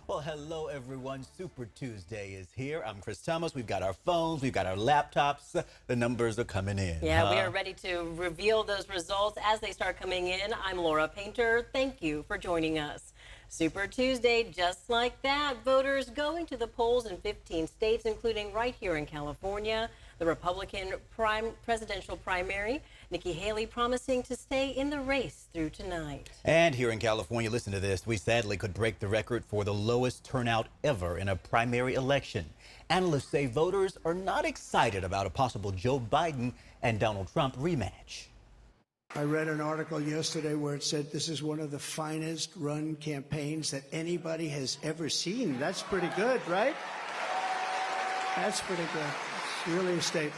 Well, hello, everyone. Super Tuesday is here. I'm Chris Thomas. We've got our phones. We've got our laptops. The numbers are coming in. Yeah, we are ready to reveal those results as they start coming in. I'm Laura Painter. Thank you for joining us. Super Tuesday, just like that. Voters going to the polls in 15 states, including right here in California. The Republican presidential primary. Nikki Haley promising to stay in the race through tonight. And here in California, listen to this. We sadly could break the record for the lowest turnout ever in a primary election. Analysts say voters are not excited about a possible Joe Biden and Donald Trump rematch. I read an article yesterday where it said this is one of the finest run campaigns that anybody has ever seen. That's pretty good, right? That's pretty good. It's really a statement.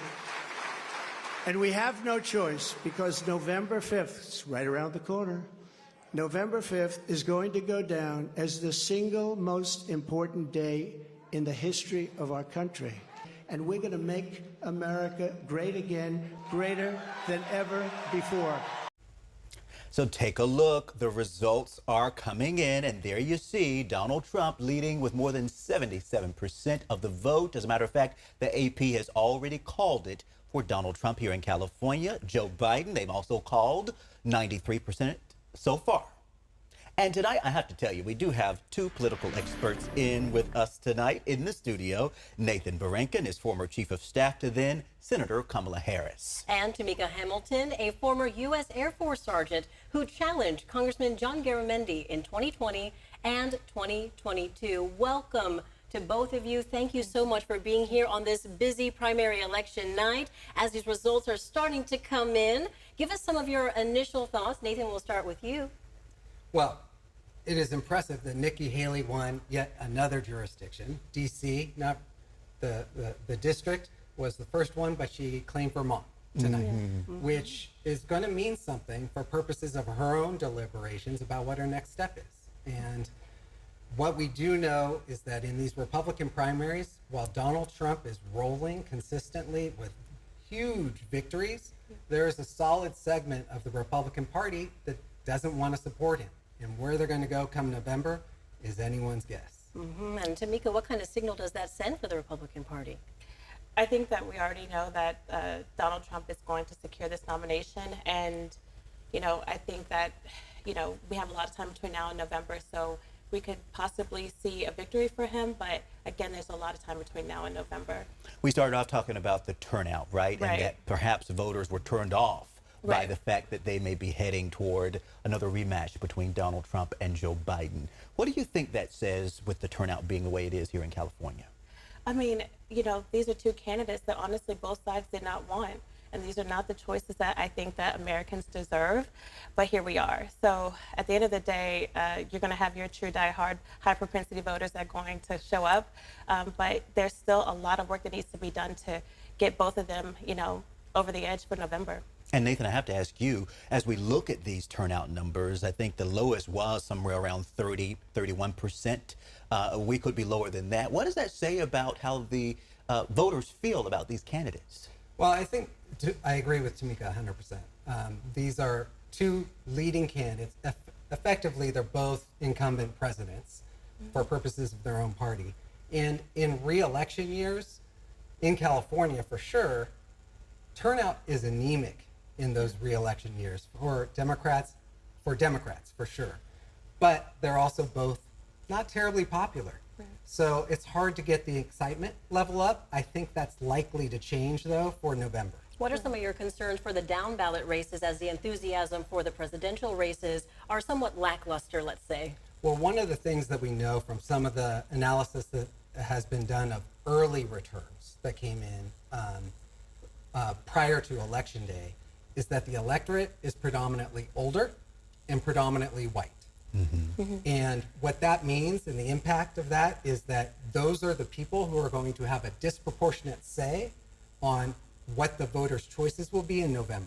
And we have no choice because November 5th, it's right around the corner, November 5th is going to go down as the single most important day in the history of our country. And we're going to make America great again, greater than ever before. So take a look. The results are coming in, and there you see Donald Trump leading with more than 77% of the vote. As a matter of fact, the AP has already called it for Donald Trump here in California. Joe Biden, they've also called 93% so far. And tonight, I have to tell you, we do have two political experts in with us tonight in the studio. Nathan Berenkin is former chief of staff to then Senator Kamala Harris. And Tamika Hamilton, a former U.S. Air Force sergeant who challenged Congressman John Garamendi in 2020 and 2022. Welcome to both of you. Thank you so much for being here on this busy primary election night. As these results are starting to come in, give us some of your initial thoughts. Nathan, we'll start with you. Well, it is impressive that Nikki Haley won yet another jurisdiction. D.C., not the district, was the first one, but she claimed Vermont tonight, which is going to mean something for purposes of her own deliberations about what her next step is. And what we do know is that in these Republican primaries, while Donald Trump is rolling consistently with huge victories, there is a solid segment of the Republican Party that doesn't want to support him. And where they're going to go come November is anyone's guess. And Tamika, what kind of signal does that send for the Republican Party? I think that we already know that Donald Trump is going to secure this nomination. And, I think that, we have a lot of time between now and November, so we could possibly see a victory for him. But again, there's a lot of time between now and November. We started off talking about the turnout, right? And that perhaps voters were turned off by the fact that they may be heading toward another rematch between Donald Trump and Joe Biden. What do you think that says with the turnout being the way it is here in California? I mean, these are two candidates that honestly both sides did not want. And these are not the choices that I think that Americans deserve. But here we are. So at the end of the day, you're going to have your true diehard, high propensity voters that are going to show up. But there's still a lot of work that needs to be done to get both of them, over the edge for November. And Nathan, I have to ask you, as we look at these turnout numbers, I think the lowest was somewhere around 31%. We could be lower than that. What does that say about how the voters feel about these candidates? Well, I think I agree with Tamika 100%. These are two leading candidates. Effectively, they're both incumbent presidents for purposes of their own party. And in re-election years, in California for sure, turnout is anemic in those re-election years for Democrats for sure. But they're also both not terribly popular. So it's hard to get the excitement level up. I think that's likely to change though for November. What are some of your concerns for the down ballot races as the enthusiasm for the presidential races are somewhat lackluster, let's say? Well, one of the things that we know from some of the analysis that has been done of early returns that came in prior to Election Day is that the electorate is predominantly older and predominantly white. And what that means and the impact of that is that those are the people who are going to have a disproportionate say on what the voters' choices will be in November.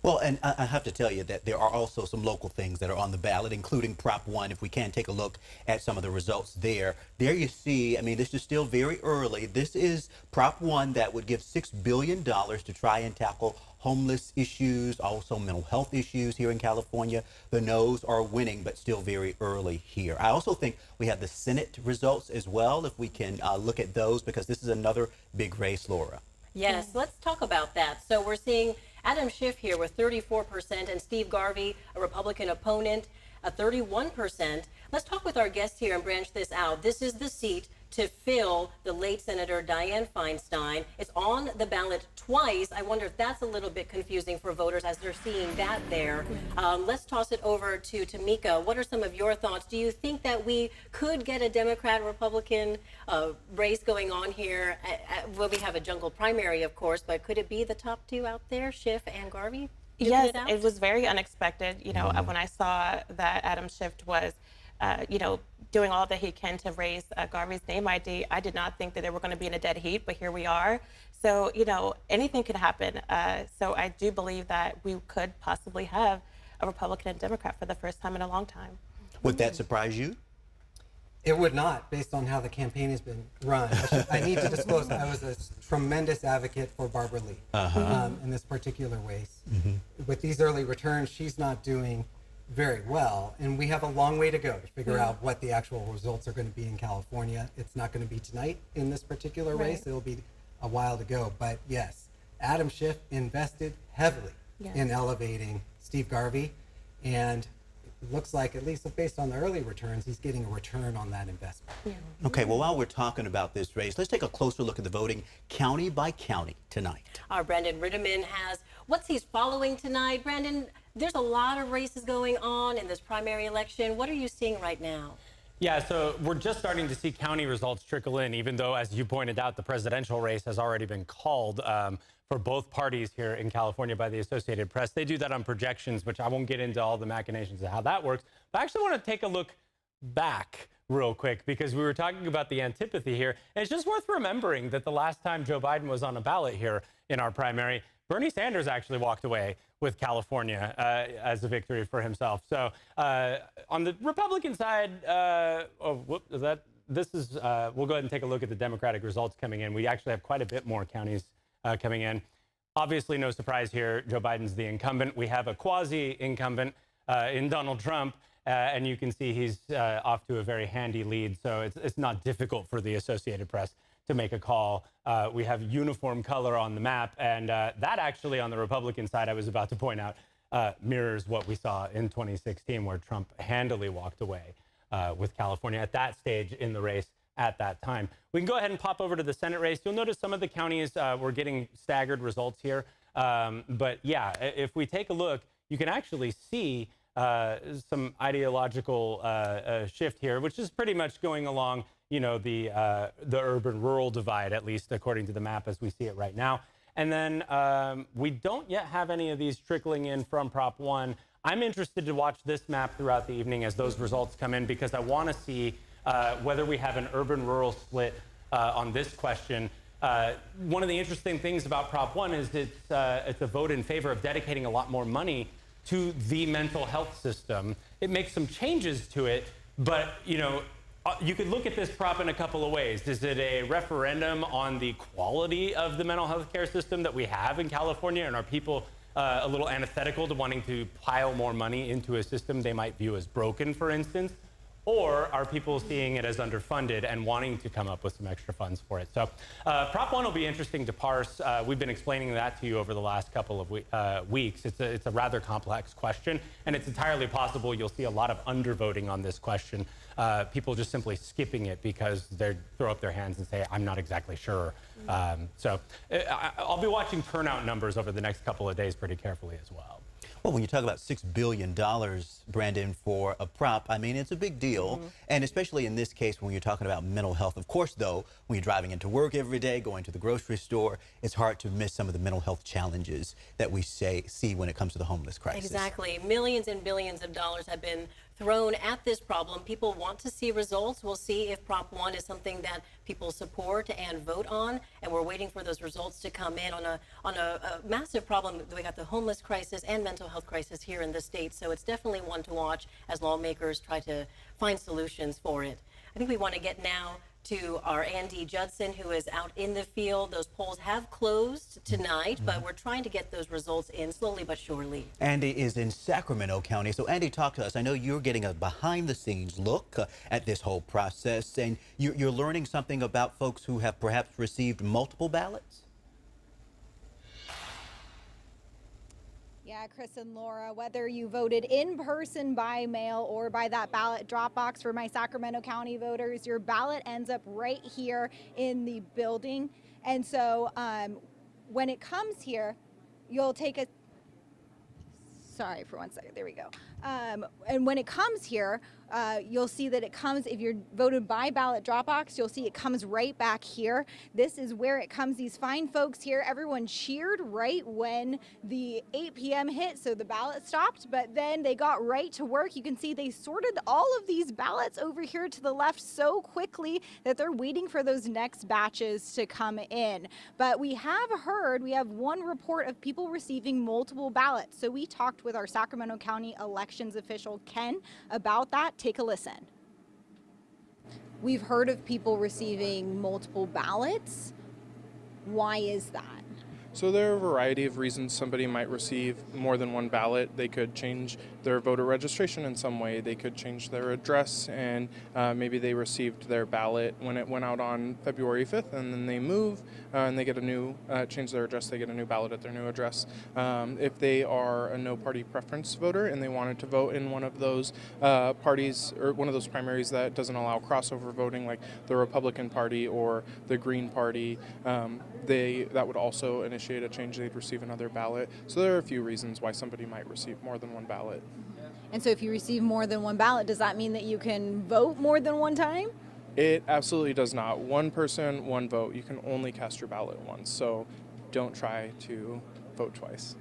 Well, and I have to tell you that there are also some local things that are on the ballot, including Prop 1. If we can take a look at some of the results there. There you see, I mean, this is still very early. This is Prop 1 that would give $6 billion to try and tackle homeless issues, also mental health issues here in California. The no's are winning, but still very early here. I also think we have the Senate results as well, if we can look at those, because this is another big race, Laura. Yes, let's talk about that. So we're seeing Adam Schiff here with 34% and Steve Garvey, a Republican opponent, 31%. Let's talk with our guest here and branch this out. This is the seat to fill the late Senator Dianne Feinstein. It's on the ballot twice. I wonder if that's a little bit confusing for voters as they're seeing that there. Let's toss it over to Tamika. What are some of your thoughts? Do you think that we could get a Democrat-Republican race going on here? Well, we have a jungle primary, of course, but could it be the top two out there, Schiff and Garvey? Yes, it was very unexpected. You know, when I saw that Adam Schiff was, you know, doing all that he can to raise Garvey's name ID, I did not think that they were going to be in a dead heat, but here we are. So, you know, anything could happen. So I do believe that we could possibly have a Republican and Democrat for the first time in a long time. Would that surprise you? It would not, based on how the campaign has been run. I need to disclose, I was a tremendous advocate for Barbara Lee in this particular race. With these early returns, she's not doing very well, and we have a long way to go to figure out what the actual results are going to be in California. It's not going to be tonight in this particular race. It'll be a while to go. But yes, Adam Schiff invested heavily in elevating Steve Garvey, and it looks like, at least based on the early returns, he's getting a return on that investment. Okay, well, while we're talking about this race, let's take a closer look at the voting county by county tonight. Our Brandon Ritterman has what he's following tonight. Brandon, there's a lot of races going on in this primary election. What are you seeing right now? Yeah, so we're just starting to see county results trickle in, even though, as you pointed out, the presidential race has already been called for both parties here in California by the Associated Press. They do that on projections, which I won't get into all the machinations of how that works. But I actually want to take a look back real quick, because we were talking about the antipathy here. And it's just worth remembering that the last time Joe Biden was on a ballot here in our primary, Bernie Sanders actually walked away with California as a victory for himself. So on the Republican side, we'll go ahead and take a look at the Democratic results coming in. We actually have quite a bit more counties coming in. Obviously, no surprise here, Joe Biden's the incumbent. We have a quasi-incumbent in Donald Trump, and you can see he's off to a very handy lead. So it's not difficult for the Associated Press to make a call. We have uniform color on the map, and that actually on the Republican side, I was about to point out, mirrors what we saw in 2016, where Trump handily walked away with California at that stage in the race at that time. We can go ahead and pop over to the Senate race. You'll notice some of the counties were getting staggered results here. But yeah, if we take a look, you can actually see some ideological shift here, which is pretty much going along, you know, the urban-rural divide, at least according to the map as we see it right now. And then we don't yet have any of these trickling in from Prop 1. I'm interested to watch this map throughout the evening as those results come in, because I want to see whether we have an urban-rural split on this question. One of the interesting things about Prop 1 is it's a vote in favor of dedicating a lot more money to the mental health system. It makes some changes to it, but, you know, you could look at this prop in a couple of ways. Is it a referendum on the quality of the mental health care system that we have in California, and are people a little antithetical to wanting to pile more money into a system they might view as broken, for instance? Or are people seeing it as underfunded and wanting to come up with some extra funds for it? So Prop 1 will be interesting to parse. We've been explaining that to you over the last couple of weeks. It's a rather complex question, and it's entirely possible you'll see a lot of undervoting on this question. People just simply skipping it because they throw up their hands and say, I'm not exactly sure. So I'll be watching turnout numbers over the next couple of days pretty carefully as well. Well, when you talk about $6 billion, Brandon, for a prop, I mean, it's a big deal. And especially in this case, when you're talking about mental health. Of course, though, when you're driving into work every day, going to the grocery store, it's hard to miss some of the mental health challenges that we see when it comes to the homeless crisis. Exactly. Millions and billions of dollars have been thrown at this problem. People want to see results. We'll see if Prop 1 is something that people support and vote on, and we're waiting for those results to come in on a massive problem. We got the homeless crisis and mental health crisis here in the state, so it's definitely one to watch as lawmakers try to find solutions for it. I think we want to get now to our Andy Judson, who is out in the field. Those polls have closed tonight, but we're trying to get those results in slowly but surely. Andy is in Sacramento County. So Andy, talk to us. I know you're getting a behind the scenes look at this whole process, and you're learning something about folks who have perhaps received multiple ballots. Yeah, Chris and Laura, whether you voted in person, by mail, or by that ballot drop box for my Sacramento County voters, your ballot ends up right here in the building. And so when it comes here, you'll take a, sorry for 1 second, there we go. And when it comes here, you'll see that it comes, if you're voted by ballot drop box, you'll see it comes right back here. This is where it comes. These fine folks here, everyone cheered right when the 8 p.m. hit, so the ballot stopped, but then they got right to work. You can see they sorted all of these ballots over here to the left so quickly that they're waiting for those next batches to come in. But we have one report of people receiving multiple ballots. So we talked with our Sacramento County elections official, Ken, about that. Take a listen. We've heard of people receiving multiple ballots. Why is that? So there are a variety of reasons somebody might receive more than one ballot. They could change their voter registration in some way. They could change their address, and maybe they received their ballot when it went out on February 5th, and then they move and they get a new, change their address, they get a new ballot at their new address. If they are a no party preference voter and they wanted to vote in one of those parties or one of those primaries that doesn't allow crossover voting, like the Republican Party or the Green Party, that would also initiate a change. They'd receive another ballot. So there are a few reasons why somebody might receive more than one ballot. And so if you receive more than one ballot, does that mean that you can vote more than one time? It absolutely does not. One person, one vote. You can only cast your ballot once. So don't try to vote twice.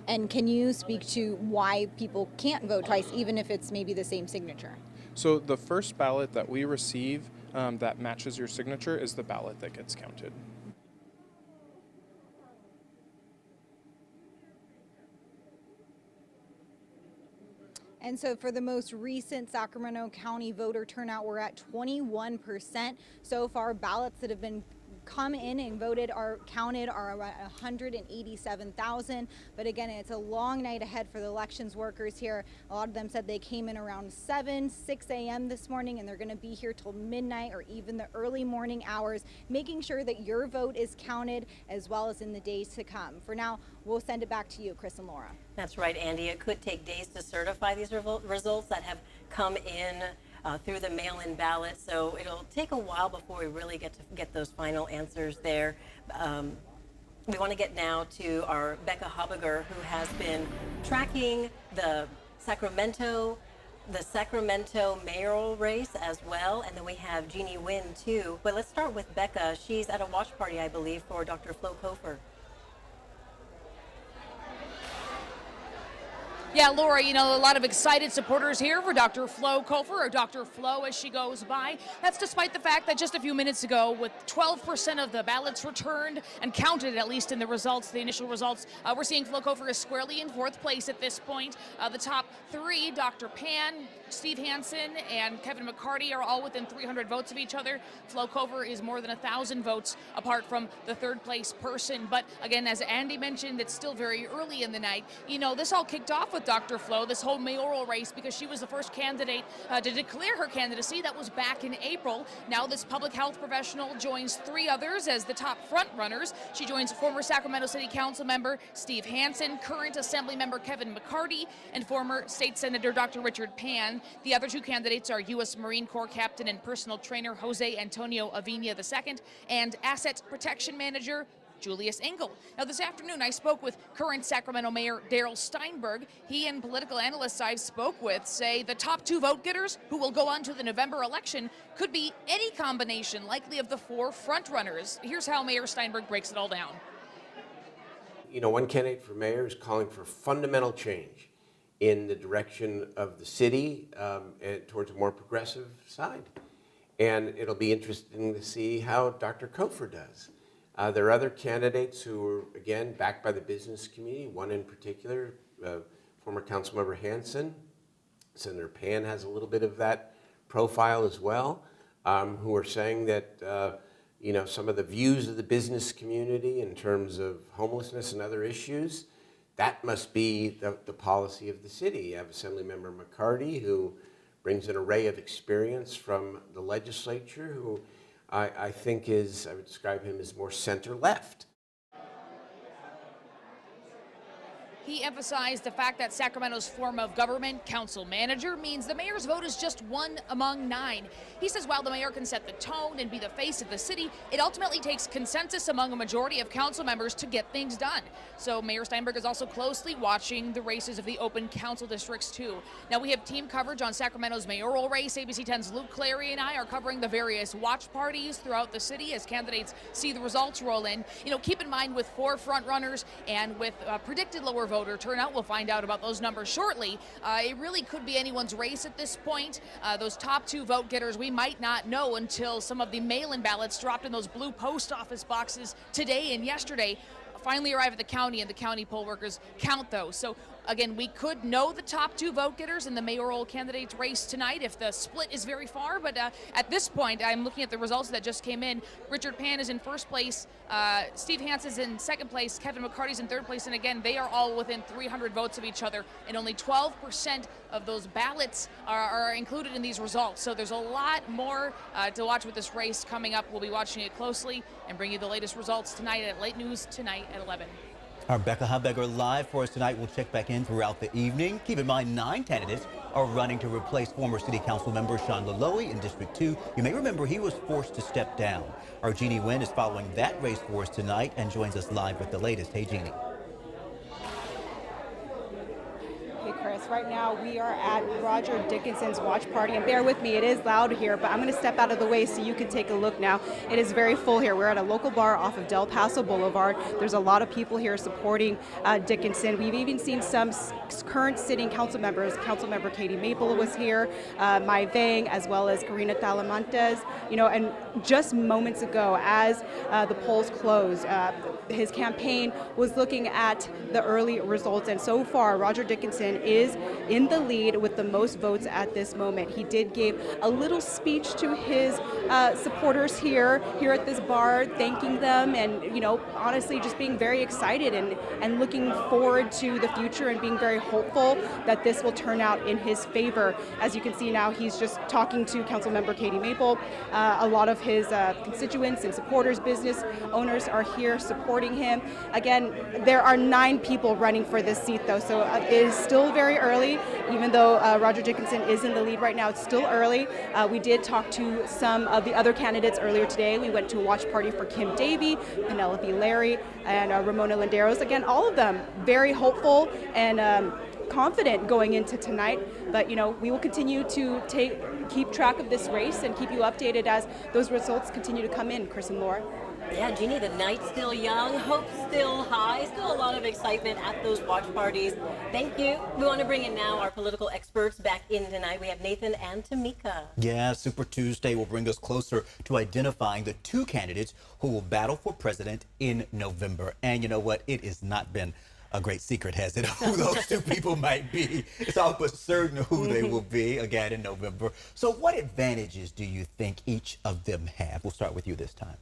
And can you speak to why people can't vote twice, even if it's maybe the same signature? So the first ballot that we receive that matches your signature is the ballot that gets counted. And so for the most recent Sacramento County voter turnout, we're at 21%. So far, ballots that have been come in and voted are counted are around 187,000. But again, it's a long night ahead for the elections workers here. A lot of them said they came in around 6 a.m. this morning, and they're going to be here till midnight or even the early morning hours, making sure that your vote is counted as well as in the days to come. For now, we'll send it back to you, Chris and Laura. That's right, Andy. It could take days to certify these results that have come in through the mail-in ballot, so it'll take a while before we really get those final answers there. We want to get now to our Becca Habiger, who has been tracking the Sacramento mayoral race as well, and then we have Jeannie Nguyen too. But let's start with Becca. She's at a watch party, I believe, for Dr. Flo Kofer. Yeah, Laura, you know, a lot of excited supporters here for Dr. Flo Kofer, or Dr. Flo as she goes by. That's despite the fact that just a few minutes ago, with 12% of the ballots returned and counted, at least in the results, the initial results, we're seeing Flo Kofer is squarely in fourth place at this point. The top three, Dr. Pan, Steve Hansen, and Kevin McCarty, are all within 300 votes of each other. Flo Kofer is more than 1,000 votes apart from the third place person. But again, as Andy mentioned, it's still very early in the night. You know, this all kicked off with Dr. Flo, this whole mayoral race, because she was the first candidate to declare her candidacy. That was back in April. Now this public health professional joins three others as the top front runners. She joins former Sacramento City Council member Steve Hansen, current Assembly member Kevin McCarty, and former State Senator Dr. Richard Pan. The other two candidates are U.S. Marine Corps Captain and personal trainer Jose Antonio Avina II and Asset Protection Manager Julius Engel. Now this afternoon I spoke with current Sacramento Mayor Darrell Steinberg. He and political analysts I've spoke with say the top two vote getters who will go on to the November election could be any combination, likely of the four front runners. Here's how Mayor Steinberg breaks it all down. You know, one candidate for mayor is calling for fundamental change in the direction of the city and towards a more progressive side. And it'll be interesting to see how Dr. Kofer does. There are other candidates who are, again, backed by the business community, one in particular, former Councilmember Hansen. Senator Pan has a little bit of that profile as well, who are saying that some of the views of the business community in terms of homelessness and other issues, that must be the policy of the city. You have Assemblymember McCarty, who brings an array of experience from the legislature, who I think I would describe him as more center-left. He emphasized the fact that Sacramento's form of government, council manager, means the mayor's vote is just one among 9. He says while the mayor can set the tone and be the face of the city, it ultimately takes consensus among a majority of council members to get things done. So Mayor Steinberg is also closely watching the races of the open council districts too. Now we have team coverage on Sacramento's mayoral race. ABC10's Luke Clary and I are covering the various watch parties throughout the city as candidates see the results roll in. Keep in mind with 4 front runners and with predicted lower voter turnout, we'll find out about those numbers shortly. It really could be anyone's race at this point. Those top 2 vote getters we might not know until some of the mail-in ballots dropped in those blue post office boxes today and yesterday finally arrive at the county, and the county poll workers count those. So again, we could know the top 2 vote getters in the mayoral candidates race tonight if the split is very far, but at this point, I'm looking at the results that just came in. Richard Pan is in first place, Steve Hance is in second place, Kevin McCarty's in third place, and again, they are all within 300 votes of each other, and only 12% of those ballots are included in these results. So there's a lot more to watch with this race coming up. We'll be watching it closely and bring you the latest results tonight at Late News tonight at 11. Our Becca Habegger live for us tonight. We'll check back in throughout the evening. Keep in mind, 9 candidates are running to replace former City Council member Sean Laloy in District 2. You may remember he was forced to step down. Our Jeannie Nguyen is following that race for us tonight and joins us live with the latest. Hey, Jeannie. Hey, Chris. Right now we are at Roger Dickinson's watch party, and bear with me, it is loud here, but I'm going to step out of the way so you can take a look now. It is very full here. We're at a local bar off of Del Paso Boulevard. There's a lot of people here supporting Dickinson. We've even seen some current sitting council members. Councilmember Katie Maple was here, Mai Vang, as well as Karina Talamantes. And just moments ago, as the polls closed, his campaign was looking at the early results, and so far, Roger Dickinson is in the lead with the most votes at this moment. He did give a little speech to his supporters here at this bar, thanking them, and honestly just being very excited and looking forward to the future and being very hopeful that this will turn out in his favor. As you can see now, he's just talking to Councilmember Katie Maple. A lot of his constituents and supporters, business owners are here supporting him. Again, there are 9 people running for this seat though, so it is still very early. Even though Roger Dickinson is in the lead right now, it's still early. We did talk to some of the other candidates earlier today. We went to a watch party for Kim Davey, Penelope Larry, and Ramona Landeros. Again, all of them very hopeful and confident going into tonight. But we will continue to keep track of this race and keep you updated as those results continue to come in, Chris and Laura. Yeah, Jeannie, the night's still young, hope's still high, still a lot of excitement at those watch parties. Thank you. We want to bring in now our political experts back in tonight. We have Nathan and Tamika. Yeah, Super Tuesday will bring us closer to identifying the 2 candidates who will battle for president in November. And you know what? It has not been a great secret, has it, who those 2 people might be. It's all but certain who they will be again in November. So what advantages do you think each of them have? We'll start with you this time.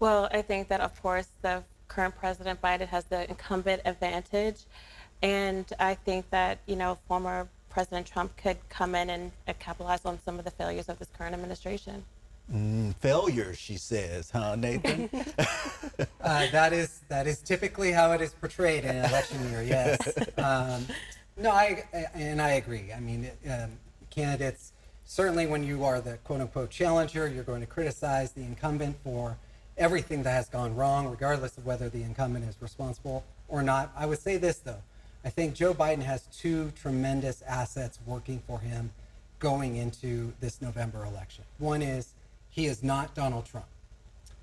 Well, I think that, of course, the current President Biden has the incumbent advantage. And I think that, former President Trump could come in and capitalize on some of the failures of this current administration. Failures, she says, huh, Nathan? That is typically how it is portrayed in an election year, yes. No, I agree. I mean, candidates, certainly when you are the quote-unquote challenger, you're going to criticize the incumbent for everything that has gone wrong, regardless of whether the incumbent is responsible or not. I would say this, though. I think Joe Biden has 2 tremendous assets working for him going into this November election. One is he is not Donald Trump.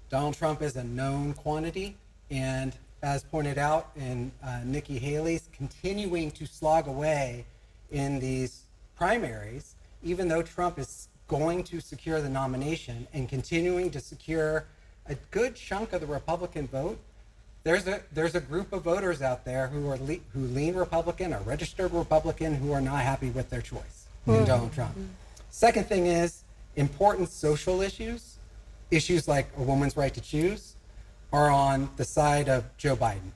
Donald Trump is a known quantity, and as pointed out, and Nikki Haley's continuing to slog away in these primaries, even though Trump is going to secure the nomination and continuing to secure a good chunk of the Republican vote. There's a group of voters out there who lean Republican or registered Republican who are not happy with their choice in Donald Trump. Second thing is important social issues like a woman's right to choose, are on the side of Joe Biden,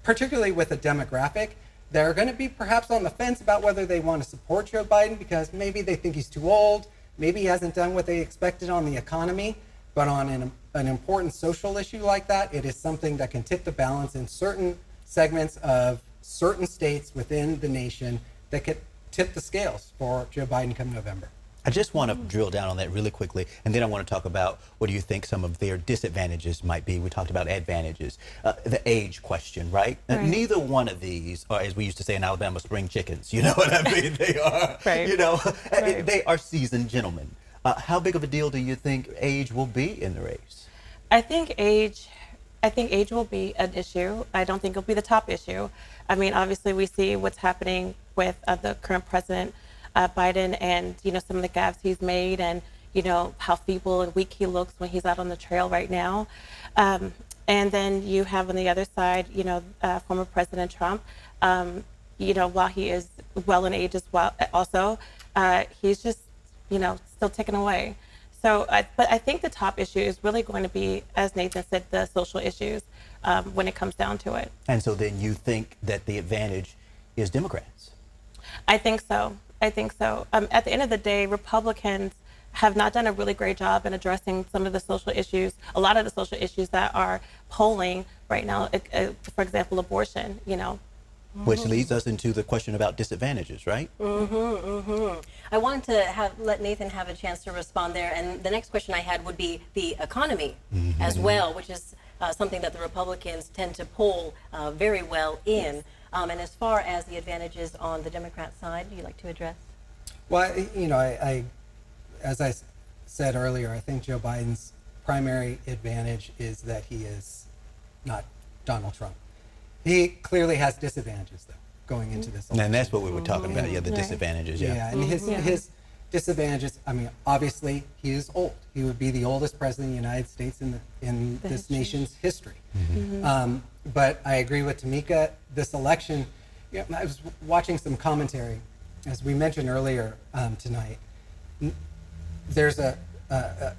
particularly with a demographic that are going to be perhaps on the fence about whether they want to support Joe Biden because maybe they think he's too old, maybe he hasn't done what they expected on the economy, but on an important social issue like that, it is something that can tip the balance in certain segments of certain states within the nation that could tip the scales for Joe Biden come November. I just want to drill down on that really quickly, and then I want to talk about what do you think some of their disadvantages might be. We talked about advantages, the age question, right? Neither one of these are, as we used to say in Alabama, spring chickens. You know what I mean? They are, you know, they are seasoned gentlemen. How big of a deal do you think age will be in the race? I think age will be an issue. I don't think it'll be the top issue. I mean, obviously we see what's happening with the current president, Biden, and, you know, some of the gaffes he's made, and, you know, how feeble and weak he looks when he's out on the trail right now. And then you have on the other side, you know, former President Trump, you know, while he is well in age as well, also, he's just, you know, still ticking away. So, but I think the top issue is really going to be, as Nathan said, the social issues when it comes down to it. And so then you think that the advantage is Democrats? I think so. At the end of the day, Republicans have not done a really great job in addressing some of the social issues, a lot of the social issues that are polling right now, for example, abortion, you know. Which leads us into the question about disadvantages, right? I wanted to let Nathan have a chance to respond there. And the next question I had would be the economy as well, which is something that the Republicans tend to poll very well in. And as far as the advantages on the Democrat side, do you like to address? Well, you know, as I said earlier, I think Joe Biden's primary advantage is that he is not Donald Trump. He clearly has disadvantages, though, going into this election. And that's what we were talking about, the disadvantages, Yeah, and his disadvantages, I mean, obviously, he is old. He would be the oldest president of the United States in this nation's history. But I agree with Tamika, this election, you know, I was watching some commentary, as we mentioned earlier tonight, there's a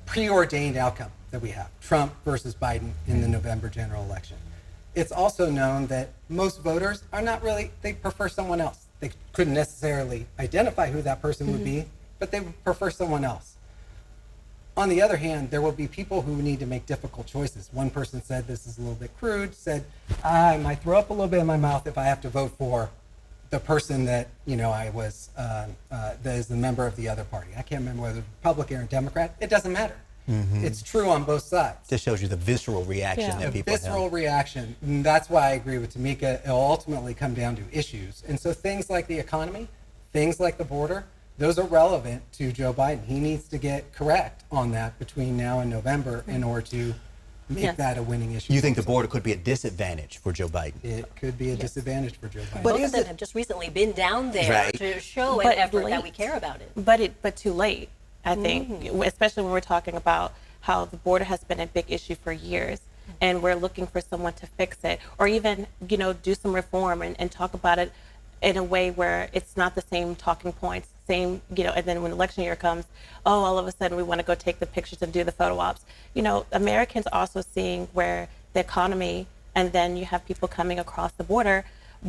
preordained outcome that we have, Trump versus Biden in the November general election. It's also known that most voters are not really, they prefer someone else. They couldn't necessarily identify who that person would be, but they would prefer someone else. On the other hand, there will be people who need to make difficult choices. One person said, this is a little bit crude, said, I might throw up a little bit in my mouth if I have to vote for the person that, you know, I was, that is the member of the other party. I can't remember whether Republican or Democrat. It doesn't matter. It's true on both sides. Just shows you the visceral reaction that people have. Visceral reaction. And that's why I agree with Tamika. It'll ultimately come down to issues. And so things like the economy, things like the border, those are relevant to Joe Biden. He needs to get correct on that between now and November in order to make that a winning issue. You think the border could be a disadvantage for Joe Biden? It could be a disadvantage for Joe Biden. But both of them have just recently been down there to show an effort that we care about it. But too late, I think, especially when we're talking about how the border has been a big issue for years, and we're looking for someone to fix it, or even, you know, do some reform and talk about it in a way where it's not the same talking points, same, you know, and then when election year comes, oh, all of a sudden we want to go take the pictures and do the photo ops. You know, Americans also seeing where the economy, and then you have people coming across the border,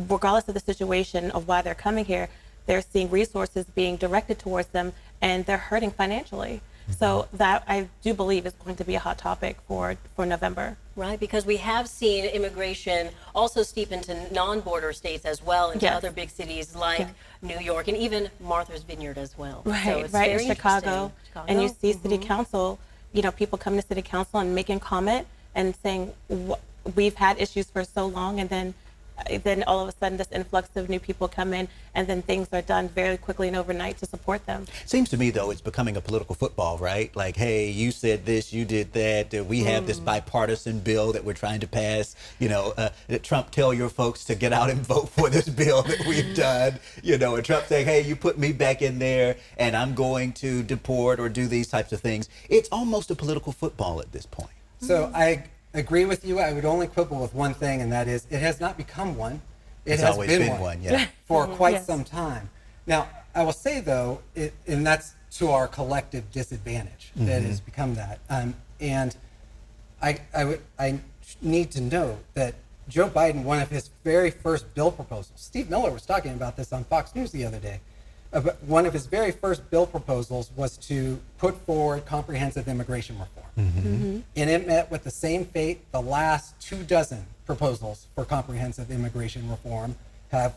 regardless of the situation of why they're coming here, they're seeing resources being directed towards them, and they're hurting financially. So that, I do believe, is going to be a hot topic for November. Right, because we have seen immigration also steep into non-border states as well, into other big cities like New York and even Martha's Vineyard as well. Right, so it's right, very in Chicago. And you see city council, you know, people coming to city council and making comment and saying, we've had issues for so long, and then then all of a sudden this influx of new people come in, and then things are done very quickly and overnight to support them. Seems to me, though, it's becoming a political football, right? Like, hey, you said this, you did that. We have this bipartisan bill that we're trying to pass. You know, Trump tell your folks to get out and vote for this bill that we've done. You know, and Trump saying, hey, you put me back in there and I'm going to deport or do these types of things. It's almost a political football at this point. So I agree with you. I would only quibble with one thing, and that is it has not become one. It It's has always been been one yeah. for quite Yes. some time. Now, I will say, though, and that's to our collective disadvantage that has become that. And I need to know that Joe Biden, one of his very first bill proposals, Steve Miller was talking about this on Fox News the other day, one of his very first bill proposals was to put forward comprehensive immigration reform. And it met with the same fate the last 24 proposals for comprehensive immigration reform have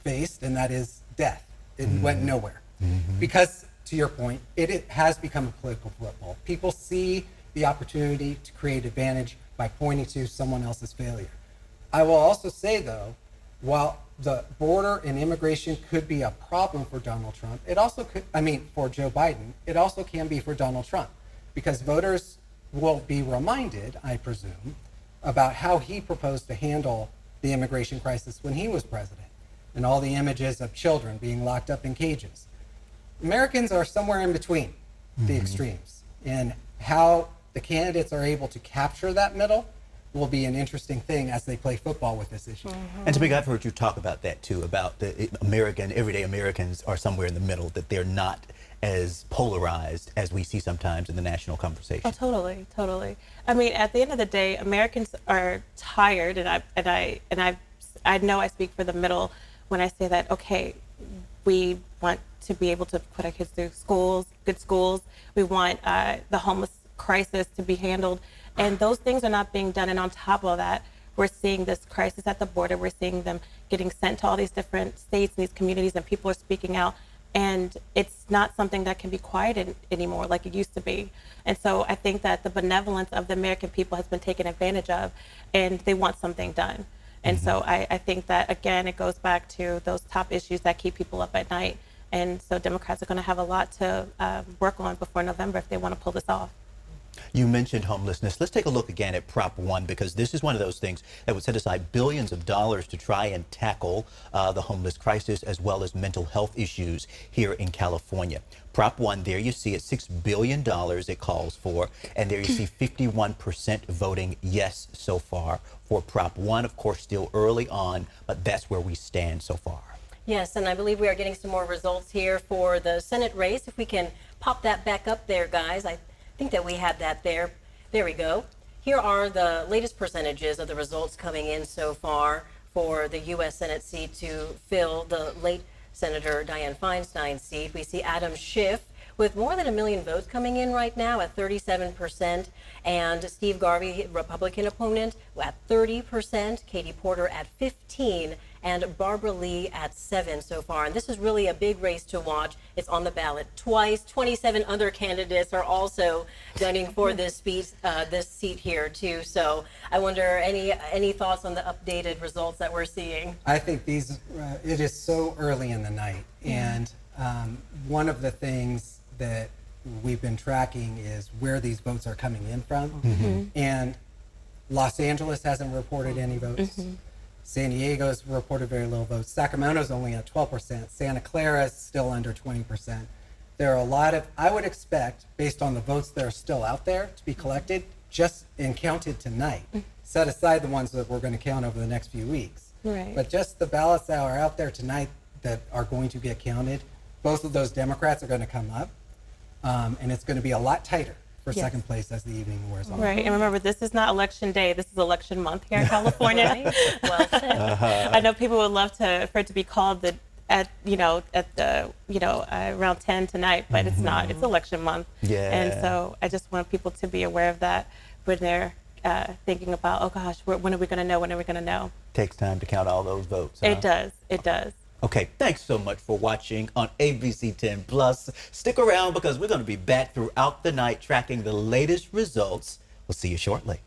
faced, and that is death. It went nowhere. Because, to your point, it has become a political football. People see the opportunity to create advantage by pointing to someone else's failure. I will also say, though, while the border and immigration could be a problem for Donald Trump, it also could, for Joe Biden, it also can be for Donald Trump, because voters will be reminded, I presume, about how he proposed to handle the immigration crisis when he was president, and all the images of children being locked up in cages. Americans are somewhere in between the extremes, and how the candidates are able to capture that middle will be an interesting thing as they play football with this issue. And Tamika, I've heard you talk about that too, about the everyday Americans are somewhere in the middle, that they're not as polarized as we see sometimes in the national conversation. Oh, totally, totally. I mean, at the end of the day, Americans are tired, and I know I speak for the middle when I say that. Okay, we want to be able to put our kids through schools, good schools. We want the homeless crisis to be handled, and those things are not being done. And on top of that, we're seeing this crisis at the border. We're seeing them getting sent to all these different states and these communities, and people are speaking out. And it's not something that can be quieted anymore like it used to be. And so I think that the benevolence of the American people has been taken advantage of, and they want something done. And so I think that, again, it goes back to those top issues that keep people up at night. And so Democrats are going to have a lot to work on before November if they want to pull this off. You mentioned homelessness. Let's take a look again at Prop 1, because this is one of those things that would set aside billions of dollars to try and tackle the homeless crisis as well as mental health issues here in California. Prop 1, there you see it, $6 billion it calls for, and there you see 51% voting yes so far for Prop 1. Of course, still early on, but that's where we stand so far. Yes, and I believe we are getting some more results here for the Senate race. If we can pop that back up there, guys. I think that we had that there. There we go. Here are the latest percentages of the results coming in so far for the U.S. Senate seat to fill the late Senator Dianne Feinstein's seat. We see Adam Schiff with more than 1 million votes coming in right now at 37%, and Steve Garvey, Republican opponent, at 30%, Katie Porter at 15%, and Barbara Lee at 7% so far. And this is really a big race to watch. It's on the ballot twice. 27 other candidates are also gunning for this seat here too. So I wonder, any thoughts on the updated results that we're seeing? I think it is so early in the night, and one of the things that we've been tracking is where these votes are coming in from. And Los Angeles hasn't reported any votes. San Diego's reported very little votes. Sacramento's only at 12%. Santa Clara's still under 20%. There are a lot of, I would expect, based on the votes that are still out there to be collected, just and counted tonight, set aside the ones that we're going to count over the next few weeks. Right. But just the ballots that are out there tonight that are going to get counted, both of those Democrats are going to come up, and it's going to be a lot tighter for second place as the evening wears on. Right, and remember, this is not election day. This is election month here in California. Right. Well said. I know people would love for it to be called around 10 tonight, but it's not. It's election month. Yeah. And so I just want people to be aware of that when they're thinking about, oh gosh, when are we going to know? When are we going to know? Takes time to count all those votes. Huh? It does. It does. Okay, thanks so much for watching on ABC10 Plus. Stick around because we're going to be back throughout the night tracking the latest results. We'll see you shortly.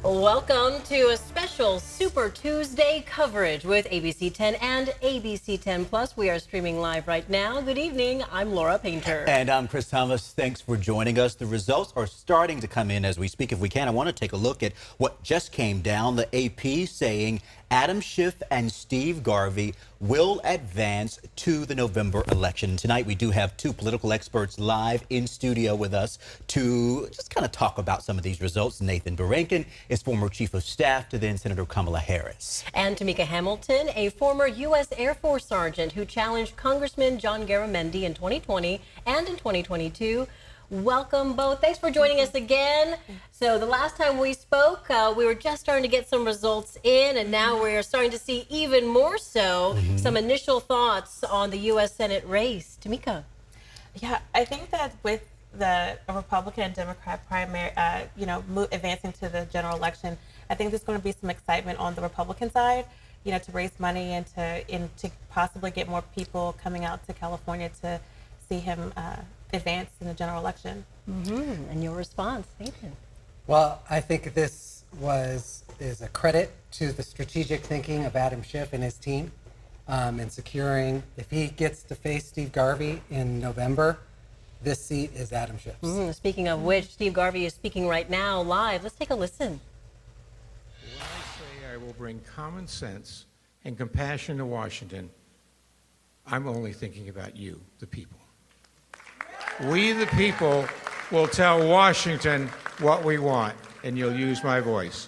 Welcome to a special Super Tuesday coverage with ABC10 and ABC10 Plus. We are streaming live right now. Good evening. I'm Laura Painter. And I'm Chris Thomas. Thanks for joining us. The results are starting to come in as we speak. If we can, I want to take a look at what just came down. The AP saying Adam Schiff and Steve Garvey will advance to the November election. Tonight, we do have two political experts live in studio with us to just kind of talk about some of these results. Nathan Berenkin is former chief of staff to then Senator Kamala Harris. And Tamika Hamilton, a former U.S. Air Force sergeant who challenged Congressman John Garamendi in 2020 and in 2022. Welcome both. Thanks for joining us again. So the last time we spoke, we were just starting to get some results in, and now we're starting to see even more so some initial thoughts on the U.S. Senate race. Tamika. Yeah, I think that with the Republican and Democrat primary, advancing to the general election, I think there's going to be some excitement on the Republican side, to raise money and to possibly get more people coming out to California to see him advance in the general election. And your response, Nathan? Well, I think this is a credit to the strategic thinking of Adam Schiff and his team in securing, if he gets to face Steve Garvey in November, this seat is Adam Schiff's. Speaking of which, Steve Garvey is speaking right now live. Let's take a listen. When I say I will bring common sense and compassion to Washington, I'm only thinking about you, the people. We, the people, will tell Washington what we want, and you'll use my voice.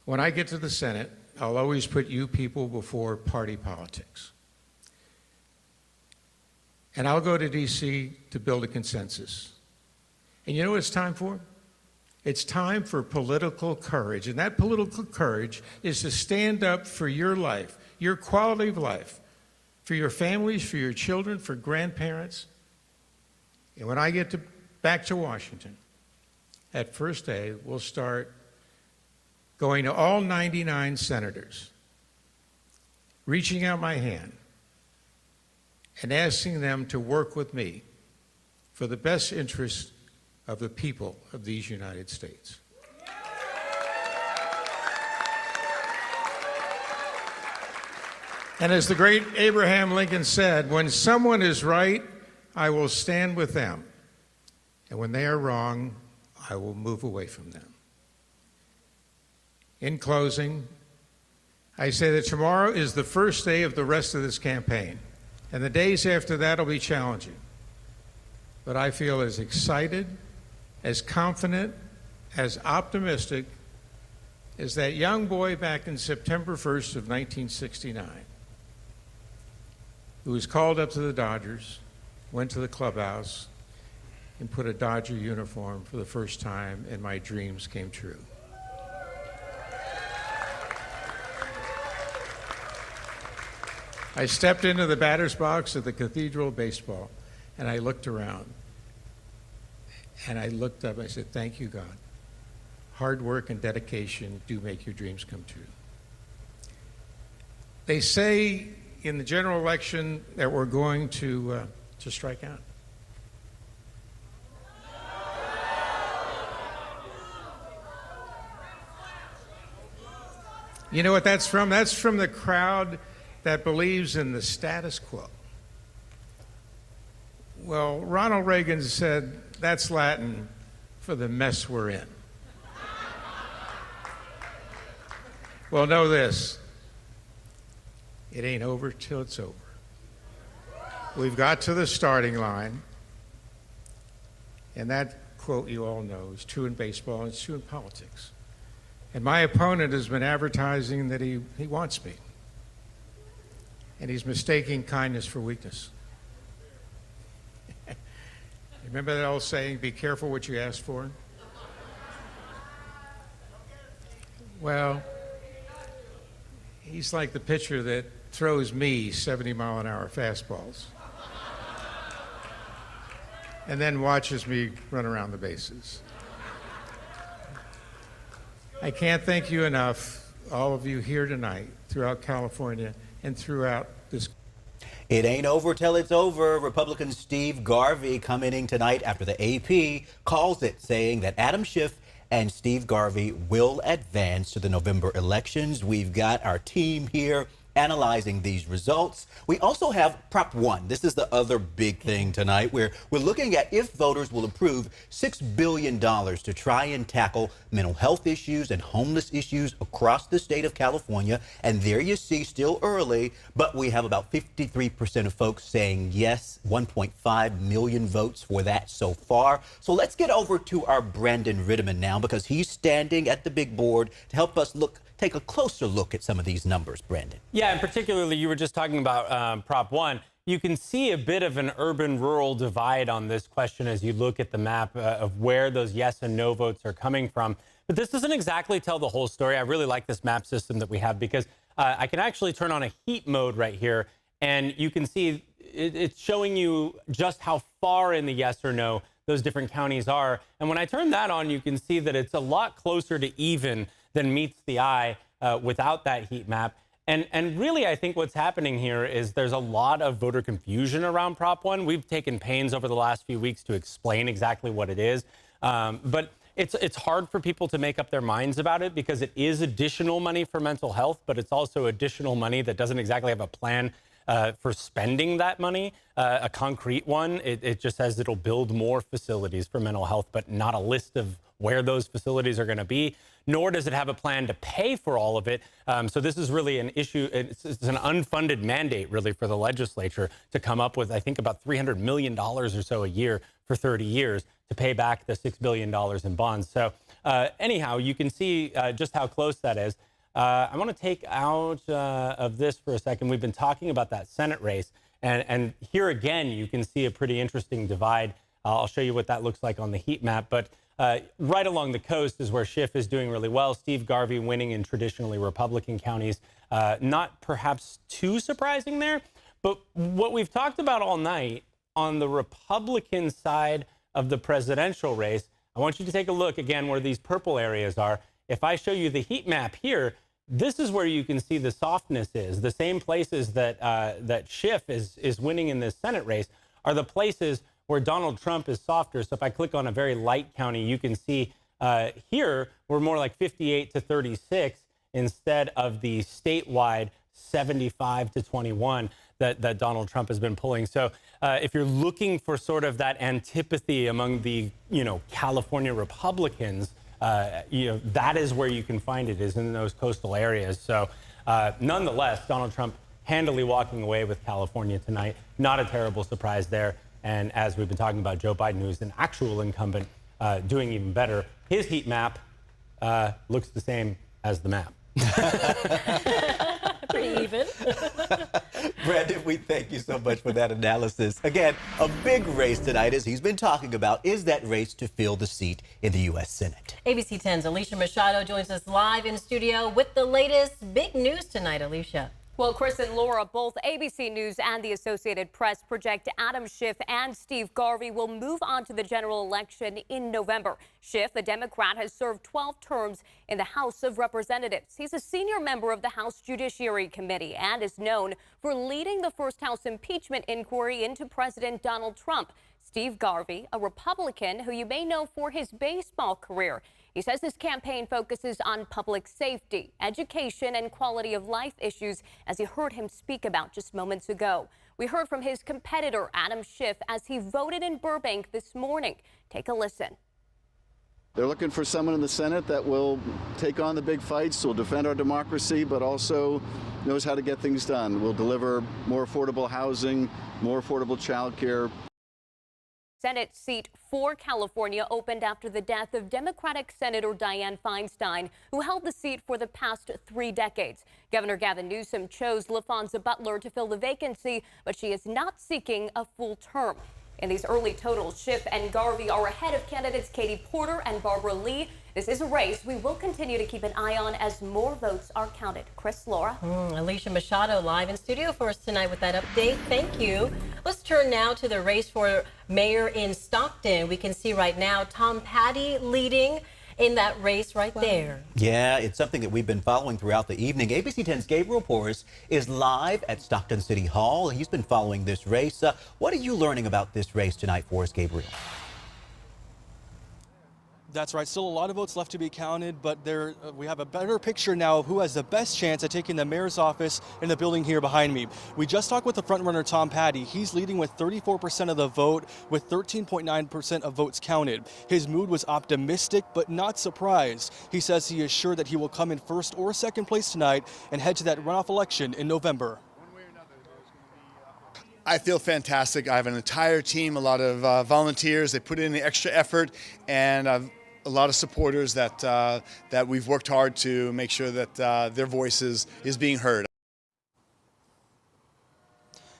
When I get to the Senate, I'll always put you people before party politics. And I'll go to D.C. to build a consensus. And you know what it's time for? It's time for political courage. And that political courage is to stand up for your life, your quality of life, for your families, for your children, for grandparents. And when I get back to Washington, that first day, we'll start going to all 99 senators, reaching out my hand, and asking them to work with me for the best interest of the people of these United States. And as the great Abraham Lincoln said, when someone is right, I will stand with them. And when they are wrong, I will move away from them. In closing, I say that tomorrow is the first day of the rest of this campaign. And the days after that will be challenging. But I feel as excited, as confident, as optimistic as that young boy back in September 1st of 1969. Who was called up to the Dodgers, went to the clubhouse, and put a Dodger uniform for the first time, and my dreams came true. I stepped into the batter's box at the Cathedral of Baseball, and I looked around. And I looked up, I said, thank you, God. Hard work and dedication do make your dreams come true. They say in the general election that we're going to strike out. You know what that's from? That's from the crowd that believes in the status quo. Well, Ronald Reagan said that's Latin for the mess we're in. Well, know this. It ain't over till it's over. We've got to the starting line, and that quote you all know is true in baseball and it's true in politics. And my opponent has been advertising that he wants me, and he's mistaking kindness for weakness. Remember that old saying, be careful what you ask for? Well, he's like the pitcher that throws me 70-mile-an-hour fastballs and then watches me run around the bases. I can't thank you enough, all of you here tonight, throughout California and throughout this. It ain't over till it's over. Republican Steve Garvey commenting tonight after the AP calls it, saying that Adam Schiff and Steve Garvey will advance to the November elections. We've got our team here analyzing these results. We also have Prop 1. This is the other big thing tonight, where we're looking at if voters will approve $6 billion to try and tackle mental health issues and homeless issues across the state of California. And there you see, still early, but we have about 53% of folks saying yes, 1.5 million votes for that so far. So let's get over to our Brandon Rittiman now, because he's standing at the big board to help us take a closer look at some of these numbers, Brandon. Yeah, and particularly you were just talking about Prop 1. You can see a bit of an urban-rural divide on this question as you look at the map of where those yes and no votes are coming from. But this doesn't exactly tell the whole story. I really like this map system that we have, because I can actually turn on a heat mode right here, and you can see it's showing you just how far in the yes or no those different counties are. And when I turn that on, you can see that it's a lot closer to even than meets the eye without that heat map. And really, I think what's happening here is there's a lot of voter confusion around Prop 1. We've taken pains over the last few weeks to explain exactly what it is. But it's hard for people to make up their minds about it, because it is additional money for mental health, but it's also additional money that doesn't exactly have a plan for spending that money, a concrete one. It just says it'll build more facilities for mental health, but not a list of where those facilities are going to be, nor does it have a plan to pay for all of it. So this is really an issue. It's an unfunded mandate, really, for the legislature to come up with, I think, about $300 million or so a year for 30 years to pay back the $6 billion in bonds. So anyhow, you can see just how close that is. I want to take out of this for a second. We've been talking about that Senate race. And here again, you can see a pretty interesting divide. I'll show you what that looks like on the heat map. But right along the coast is where Schiff is doing really well. Steve Garvey winning in traditionally Republican counties. Not perhaps too surprising there. But what we've talked about all night on the Republican side of the presidential race, I want you to take a look again where these purple areas are. If I show you the heat map here, this is where you can see the softness is. The same places that that Schiff is winning in this Senate race are the places where Donald Trump is softer. So if I click on a very light county, you can see here we're more like 58 to 36 instead of the statewide 75 to 21 that Donald Trump has been pulling. So if you're looking for sort of that antipathy among the California Republicans, that is where you can find it, is in those coastal areas. So nonetheless, Donald Trump handily walking away with California tonight. Not a terrible surprise there. And as we've been talking about, Joe Biden, who's an actual incumbent, doing even better. His heat map looks the same as the map. Pretty even. Brandon, we thank you so much for that analysis. Again, a big race tonight, as he's been talking about, is that race to fill the seat in the U.S. Senate. ABC 10's Alicia Machado joins us live in studio with the latest big news tonight. Alicia. Well, Chris and Laura, both ABC News and the Associated Press project Adam Schiff and Steve Garvey will move on to the general election in November. Schiff, a Democrat, has served 12 terms in the House of Representatives. He's a senior member of the House Judiciary Committee and is known for leading the first House impeachment inquiry into President Donald Trump. Steve Garvey, a Republican who you may know for his baseball career. He says his campaign focuses on public safety, education, and quality of life issues, as you heard him speak about just moments ago. We heard from his competitor, Adam Schiff, as he voted in Burbank this morning. Take a listen. They're looking for someone in the Senate that will take on the big fights, will defend our democracy, but also knows how to get things done. Will deliver more affordable housing, more affordable child care. Senate seat for California opened after the death of Democratic Senator Dianne Feinstein, who held the seat for the past 3 decades. Governor Gavin Newsom chose LaFonza Butler to fill the vacancy, but she is not seeking a full term. In these early totals, Schiff and Garvey are ahead of candidates Katie Porter and Barbara Lee. This is a race we will continue to keep an eye on as more votes are counted. Chris, Laura. Alicia Machado live in studio for us tonight with that update. Thank you. Let's turn now to the race for mayor in Stockton. We can see right now Tom Petty leading in that race right there. Yeah, it's something that we've been following throughout the evening. ABC 10's Gabriel Porras is live at Stockton City Hall. He's been following this race. What are you learning about this race tonight for us, Gabriel? That's right. Still a lot of votes left to be counted, but we have a better picture now of who has the best chance at taking the mayor's office in the building here behind me. We just talked with the frontrunner, Tom Patty. He's leading with 34% of the vote, with 13.9% of votes counted. His mood was optimistic, but not surprised. He says he is sure that he will come in first or second place tonight and head to that runoff election in November. I feel fantastic. I have an entire team, a lot of volunteers. They put in the extra effort, and a lot of supporters that we've worked hard to make sure that their voices is being heard.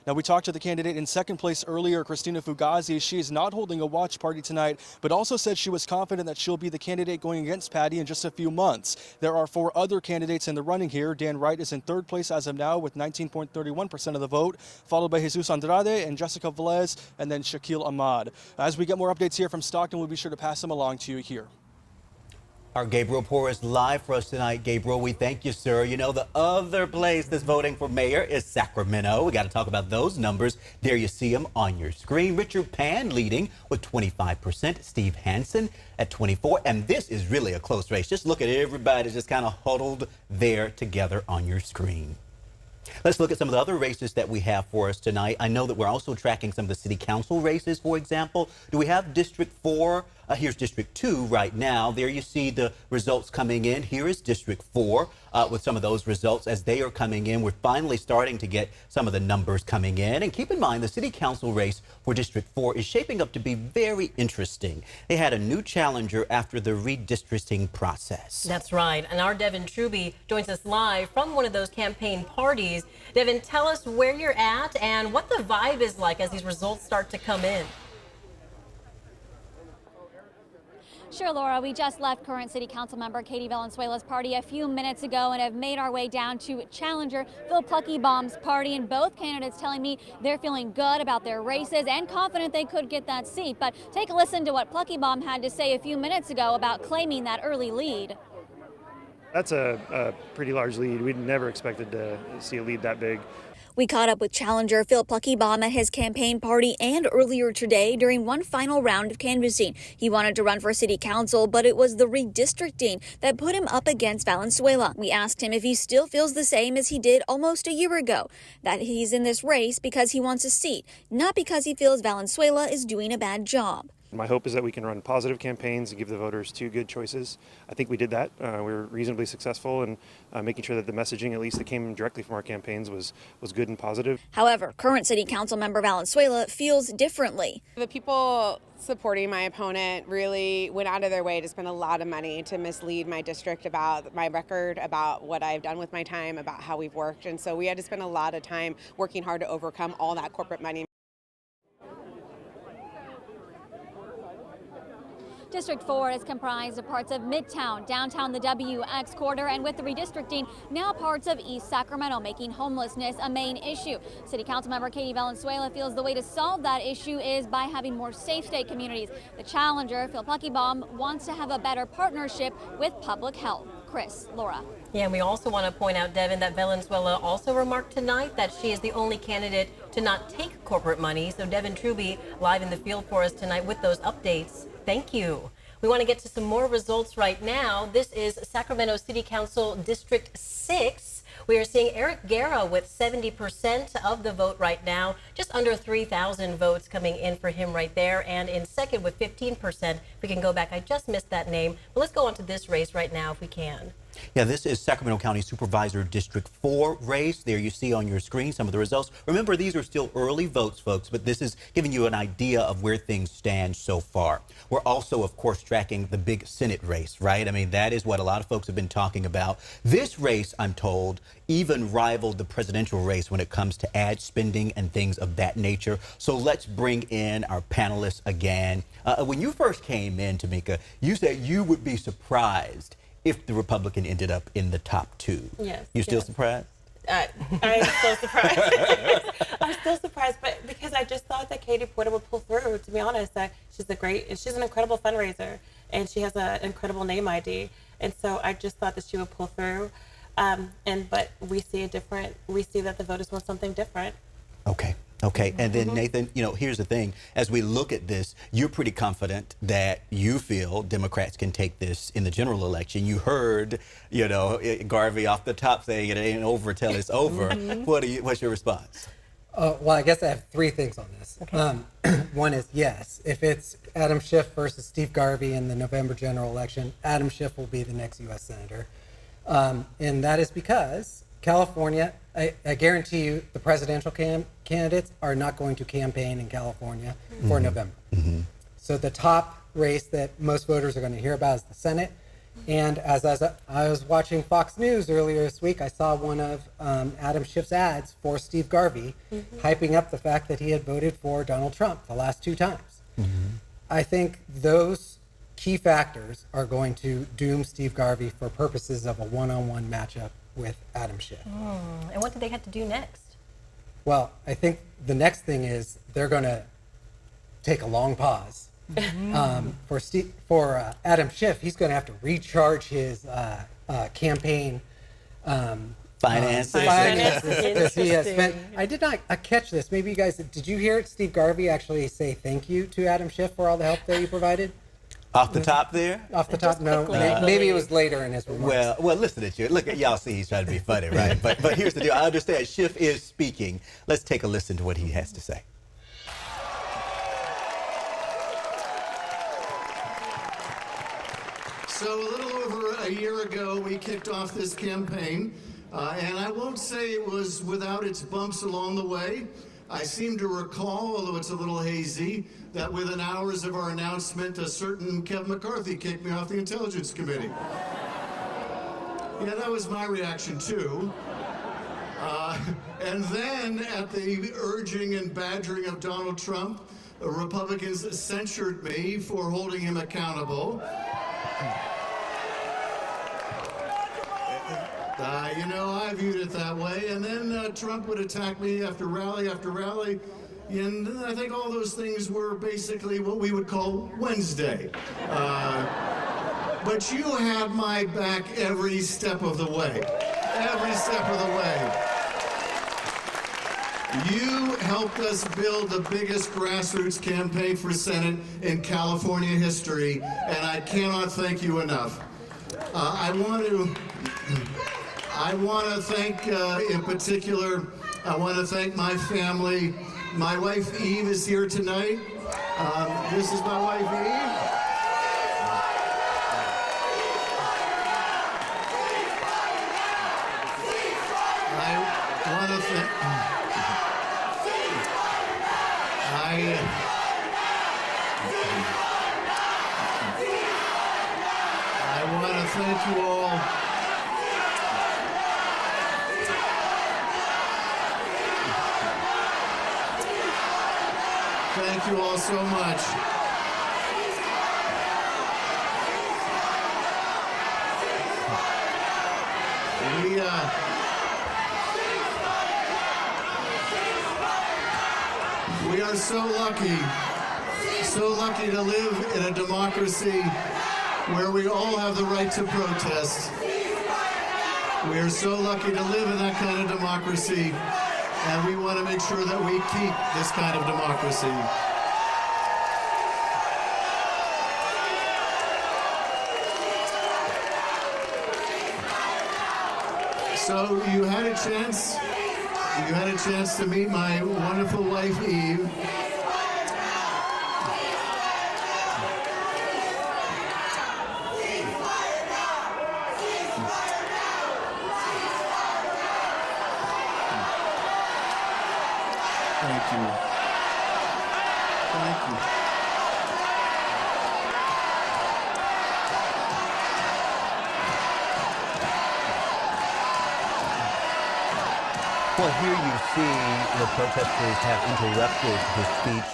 Now, we talked to the candidate in second place earlier, Christina Fugazi. She is not holding a watch party tonight, but also said she was confident that she'll be the candidate going against Patty in just a few months. There are 4 other candidates in the running here. Dan Wright is in third place as of now with 19.31% of the vote, followed by Jesus Andrade and Jessica Velez, and then Shaquille Ahmad. As we get more updates here from Stockton, we'll be sure to pass them along to you here. Our Gabriel Poor is live for us tonight. Gabriel, we thank you, sir. You know, the other place that's voting for mayor is Sacramento. We got to talk about those numbers. There you see them on your screen. Richard Pan leading with 25%. Steve Hansen at 24%. And this is really a close race. Just look at everybody just kind of huddled there together on your screen. Let's look at some of the other races that we have for us tonight. I know that we're also tracking some of the city council races, for example. Do we have District 4? Here's District 2 right now. There you see the results coming in. Here is District 4 with some of those results as they are coming in. We're finally starting to get some of the numbers coming in. And keep in mind, the city council race for District 4 is shaping up to be very interesting. They had a new challenger after the redistricting process. That's right. And our Devin Truby joins us live from one of those campaign parties. Devin, tell us where you're at and what the vibe is like as these results start to come in. Sure, Laura. We just left current city council member Katie Valenzuela's party a few minutes ago and have made our way down to challenger Phil Pluckybaum's party. And both candidates telling me they're feeling good about their races and confident they could get that seat. But take a listen to what Pluckybaum had to say a few minutes ago about claiming that early lead. That's a pretty large lead. We'd never expected to see a lead that big. We caught up with challenger Phil Pluckybaum at his campaign party and earlier today during one final round of canvassing. He wanted to run for city council, but it was the redistricting that put him up against Valenzuela. We asked him if he still feels the same as he did almost a year ago, that he's in this race because he wants a seat, not because he feels Valenzuela is doing a bad job. My hope is that we can run positive campaigns and give the voters 2 good choices. I think we did that. We were reasonably successful in making sure that the messaging, at least that came directly from our campaigns, was good and positive. However, current city council member Valenzuela feels differently. The people supporting my opponent really went out of their way to spend a lot of money to mislead my district about my record, about what I've done with my time, about how we've worked. And so we had to spend a lot of time working hard to overcome all that corporate money. District 4 is comprised of parts of Midtown, downtown the WX corridor, and with the redistricting, now parts of East Sacramento, making homelessness a main issue. City Council member Katie Valenzuela feels the way to solve that issue is by having more safe state communities. The challenger, Phil Pluckybaum, wants to have a better partnership with public health. Chris, Laura. Yeah, and we also want to point out, Devin, that Valenzuela also remarked tonight that she is the only candidate to not take corporate money. So Devin Truby live in the field for us tonight with those updates. Thank you. We want to get to some more results right now. This is Sacramento City Council District 6. We are seeing Eric Guerra with 70% of the vote right now, just under 3,000 votes coming in for him right there. And in second with 15%, we can go back. I just missed that name, but let's go on to this race right now if we can. Yeah, this is Sacramento County Supervisor District 4 race. There you see on your screen some of the results. Remember, these are still early votes, folks, but this is giving you an idea of where things stand so far. We're also, of course, tracking the big Senate race, right? I mean, that is what a lot of folks have been talking about. This race, I'm told, even rivaled the presidential race when it comes to ad spending and things of that nature. So let's bring in our panelists again. When you first came in, Tamika, you said you would be surprised if the Republican ended up in the top 2. Yes. You still surprised? I am still surprised. I'm still surprised, but because I just thought that Katie Porter would pull through, to be honest. She's an incredible fundraiser, and she has an incredible name ID. And so I just thought that she would pull through. But we see that the voters want something different. Okay. Okay, and then Nathan, here's the thing. As we look at this, you're pretty confident that you feel Democrats can take this in the general election. You heard, Garvey off the top saying it ain't over till it's over. What's your response? Well, I guess I have three things on this. Okay. One is yes, if it's Adam Schiff versus Steve Garvey in the November general election, Adam Schiff will be the next U.S. Senator. And that is because California, I guarantee you, the presidential candidates are not going to campaign in California for November. So the top race that most voters are going to hear about is the Senate. And as I was watching Fox News earlier this week, I saw one of Adam Schiff's ads for Steve Garvey, hyping up the fact that he had voted for Donald Trump the last 2 times. I think those key factors are going to doom Steve Garvey for purposes of a one-on-one matchup with Adam Schiff. And what do they have to do next? Well, I think the next thing is they're going to take a long pause. For Adam Schiff, he's going to have to recharge his campaign finances. Because he has spent. I did not catch this. Maybe you guys did. You hear Steve Garvey actually say thank you to Adam Schiff for all the help that he provided? Off the top there? Off the top, no. Maybe it was later in his remarks. Well, listen at you. Look at y'all. See, he's trying to be funny, right? But here's the deal. I understand Schiff is speaking. Let's take a listen to what he has to say. So a little over a year ago, we kicked off this campaign, and I won't say it was without its bumps along the way. I seem to recall, although it's a little hazy, that within hours of our announcement, a certain Kevin McCarthy kicked me off the Intelligence Committee. Yeah, that was my reaction too. And then, at the urging and badgering of Donald Trump, Republicans censured me for holding him accountable. I viewed it that way. And then Trump would attack me after rally after rally. And I think all those things were basically what we would call Wednesday. But you had my back every step of the way. Every step of the way. You helped us build the biggest grassroots campaign for Senate in California history, and I cannot thank you enough. I want to thank, in particular, I want to thank my family. My wife Eve is here tonight. This is my wife Eve. I want to thank. I want to thank you all. Thank you all so much. We are so lucky to live in a democracy where we all have the right to protest. We are so lucky to live in that kind of democracy, and we want to make sure that we keep this kind of democracy. So you had a chance to meet my wonderful wife Eve. Thank you. Thank you. Well, here you see the protesters have interrupted his speech,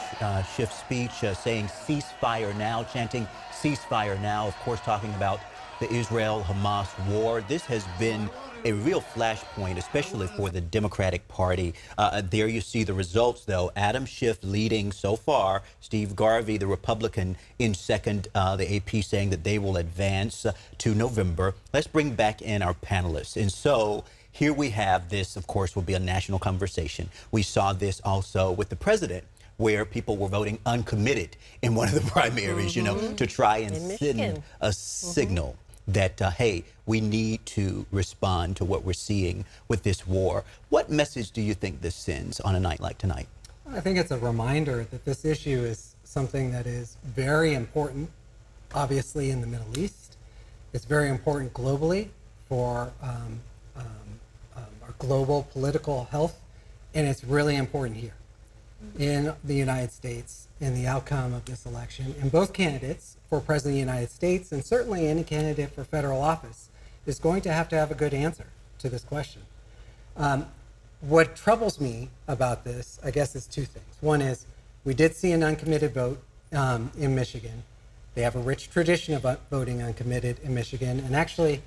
Schiff's speech, saying ceasefire now, chanting ceasefire now, of course talking about the Israel-Hamas war. This has been a real flashpoint, especially for the Democratic Party. There you see the results, though. Adam Schiff leading so far. Steve Garvey, the Republican, in second. The AP saying that they will advance to November. Let's bring back in our panelists. And so here we have this, of course, will be a national conversation. We saw this also with the president, where people were voting uncommitted in one of the primaries, you know, to try and send a signal that, hey, we need to respond to what we're seeing with this war. What message do you think this sends on a night like tonight? I think it's a reminder that this issue is something that is very important, obviously, in the Middle East. It's very important globally for our global political health, and it's really important here in the United States in the outcome of this election. And both candidates for President of the United States, and certainly any candidate for federal office, is going to have a good answer to this question. What troubles me about this, I guess, is two things. One is we did see an uncommitted vote in Michigan. They have a rich tradition of voting uncommitted in Michigan, and actually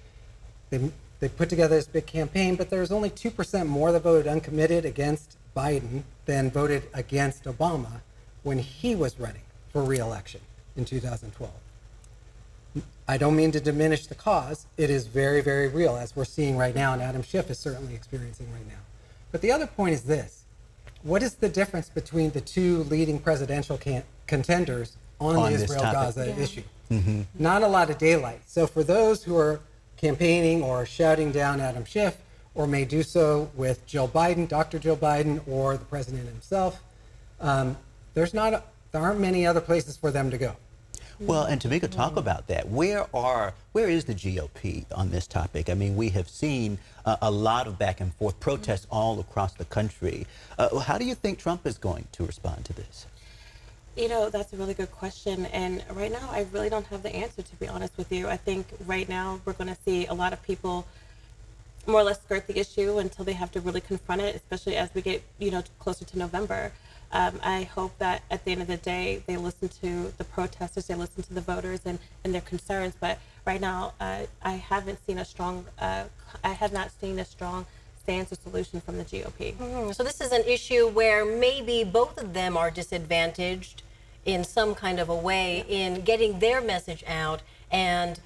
they put together this big campaign, but there's only 2% more that voted uncommitted against Biden than voted against Obama when he was running for re-election in 2012. I don't mean to diminish the cause. It is very, very real, as we're seeing right now, and Adam Schiff is certainly experiencing right now. But the other point is this. What is the difference between the two leading presidential contenders on the Israel-Gaza issue? Not a lot of daylight. So for those who are campaigning or shouting down Adam Schiff, or may do so with Joe Biden, Dr. Joe Biden, or the president himself, there aren't many other places for them to go. Well, and Tamika, talk about that. Where is the GOP on this topic? I mean, we have seen a lot of back and forth protests all across the country. How do you think Trump is going to respond to this? You know, that's a really good question. And right now, I really don't have the answer, to be honest with you. I think right now we're going to see a lot of people more or less skirt the issue until they have to really confront it, especially as we get, closer to November. I hope that at the end of the day, they listen to the protesters, they listen to the voters and their concerns. But right now, I have not seen a strong stance or solution from the GOP. So this is an issue where maybe both of them are disadvantaged in some kind of a way in getting their message out and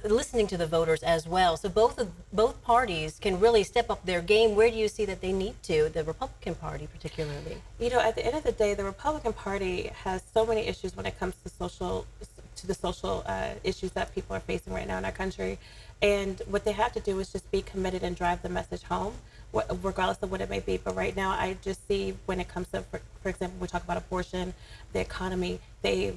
listening to the voters as well. So both parties can really step up their game. Where do you see that they need to, the Republican Party particularly? At the end of the day, the Republican Party has so many issues when it comes to the social issues that people are facing right now in our country. And what they have to do is just be committed and drive the message home, regardless of what it may be. But right now, I just see when it comes to, for example, we talk about abortion, the economy, they,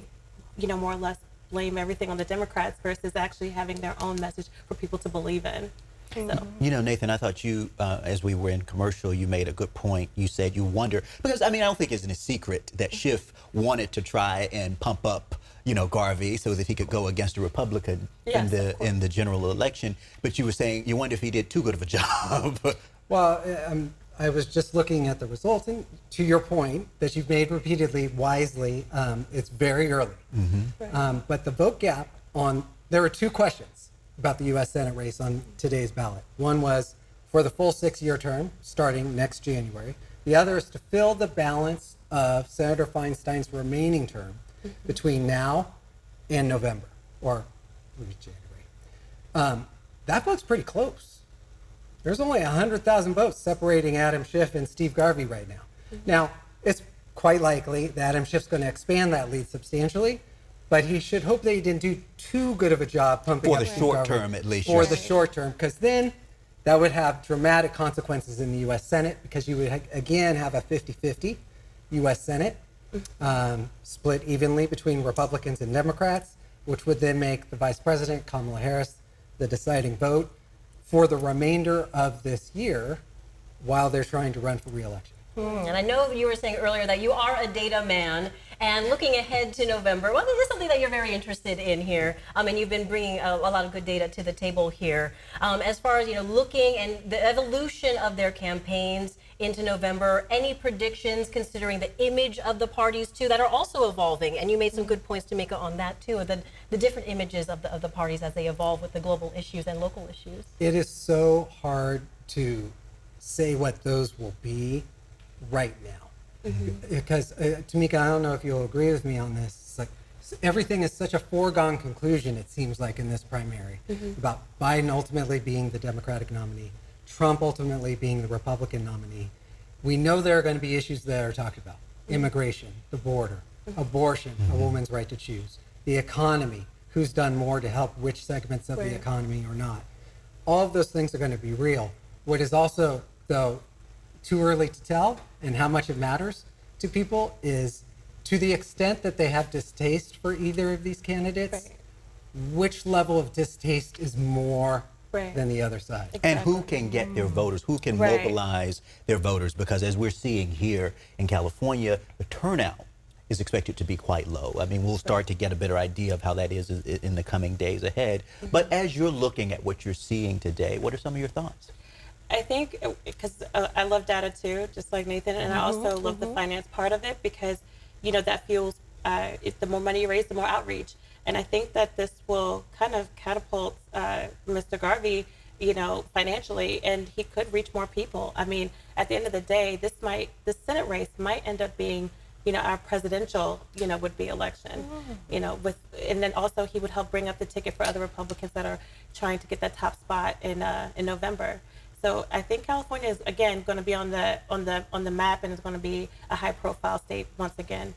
more or less blame everything on the Democrats versus actually having their own message for people to believe in. So. Nathan, I thought you, as we were in commercial, you made a good point. You said you wonder, because, I don't think it's a secret that Schiff wanted to try and pump up, Garvey so that he could go against a Republican in the general election. But you were saying you wonder if he did too good of a job. Well, I was just looking at the results, and to your point that you've made repeatedly, wisely, it's very early. But the vote gap there were two questions about the U.S. Senate race on today's ballot. One was for the full 6-year term, starting next January. The other is to fill the balance of Senator Feinstein's remaining term between now and November, or maybe January. That vote's pretty close. There's only 100,000 votes separating Adam Schiff and Steve Garvey right now. Now, it's quite likely that Adam Schiff's going to expand that lead substantially, but he should hope that he didn't do too good of a job pumping up for the short term, at least. For the short term, because then that would have dramatic consequences in the U.S. Senate, because you would again have a 50-50 U.S. Senate split evenly between Republicans and Democrats, which would then make the Vice President, Kamala Harris, the deciding vote for the remainder of this year while they're trying to run for re-election. And I know you were saying earlier that you are a data man, and looking ahead to November, well, this is something that you're very interested in here. And you've been bringing a lot of good data to the table here. As far as, looking and the evolution of their campaigns into November, any predictions considering the image of the parties too that are also evolving? And you made some good points, Tamika, on that too, the different images of the parties as they evolve with the global issues and local issues. It is so hard to say what those will be right now. Because Tamika, I don't know if you'll agree with me on this. It's like everything is such a foregone conclusion, it seems like, in this primary, about Biden ultimately being the Democratic nominee, Trump ultimately being the Republican nominee. We know there are going to be issues that are talked about: immigration, the border, abortion, a woman's right to choose, the economy, who's done more to help which segments of the economy or not. All of those things are going to be real. What is also, though, too early to tell, and how much it matters to people, is to the extent that they have distaste for either of these candidates, which level of distaste is more than the other side. And who can get their voters, who can mobilize their voters, because as we're seeing here in California, the turnout is expected to be quite low. I mean, we'll start to get a better idea of how that is in the coming days ahead. But as you're looking at what you're seeing today, what are some of your thoughts? I think, because I love data too, just like Nathan, and I also love the finance part of it, because, you know, that fuels, the more money you raise, the more outreach. And I think that this will kind of catapult Mr. Garvey, you know, financially, and he could reach more people. I mean, at the end of the day, this Senate race might end up being, you know, our presidential, you know, would-be election, you know, and then also he would help bring up the ticket for other Republicans that are trying to get that top spot in November. So I think California is, again, going to be on the map, and it's going to be a high-profile state once again.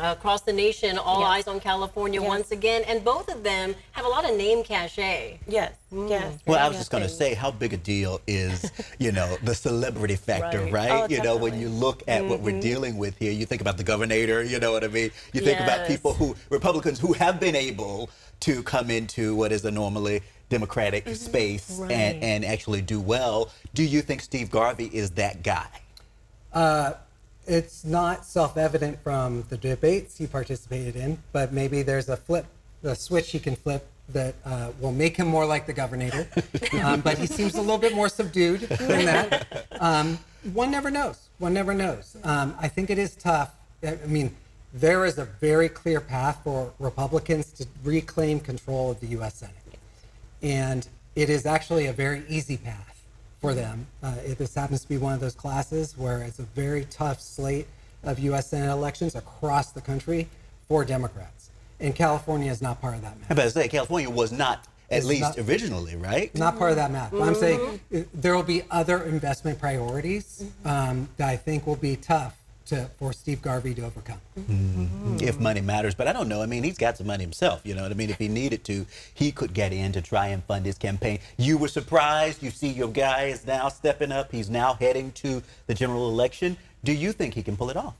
Across the nation, all eyes on California once again, and both of them have a lot of name cachet. Yes, yes. Well, I was just going to say, how big a deal is, you know, the celebrity factor, right? Oh, you know, when you look at what we're dealing with here, you think about the governor, you know what I mean? You think about people Republicans who have been able to come into what is a normally Democratic space and actually do well. Do you think Steve Garvey is that guy? It's not self-evident from the debates he participated in, but maybe there's a switch he can flip that will make him more like the governor. But he seems a little bit more subdued than that. One never knows. One never knows. I think it is tough. I mean, there is a very clear path for Republicans to reclaim control of the U.S. Senate. And it is actually a very easy path for them. This happens to be one of those classes where it's a very tough slate of U.S. Senate elections across the country for Democrats. And California is not part of that map. I was about to say, California was not, at least originally, right? Not part of that map. I'm saying there will be other investment priorities that I think will be tough for Steve Garvey to overcome. If money matters, but I don't know. I mean, he's got some money himself, you know what I mean? If he needed to, he could get in to try and fund his campaign. You were surprised. You see your guy is now stepping up. He's now heading to the general election. Do you think he can pull it off?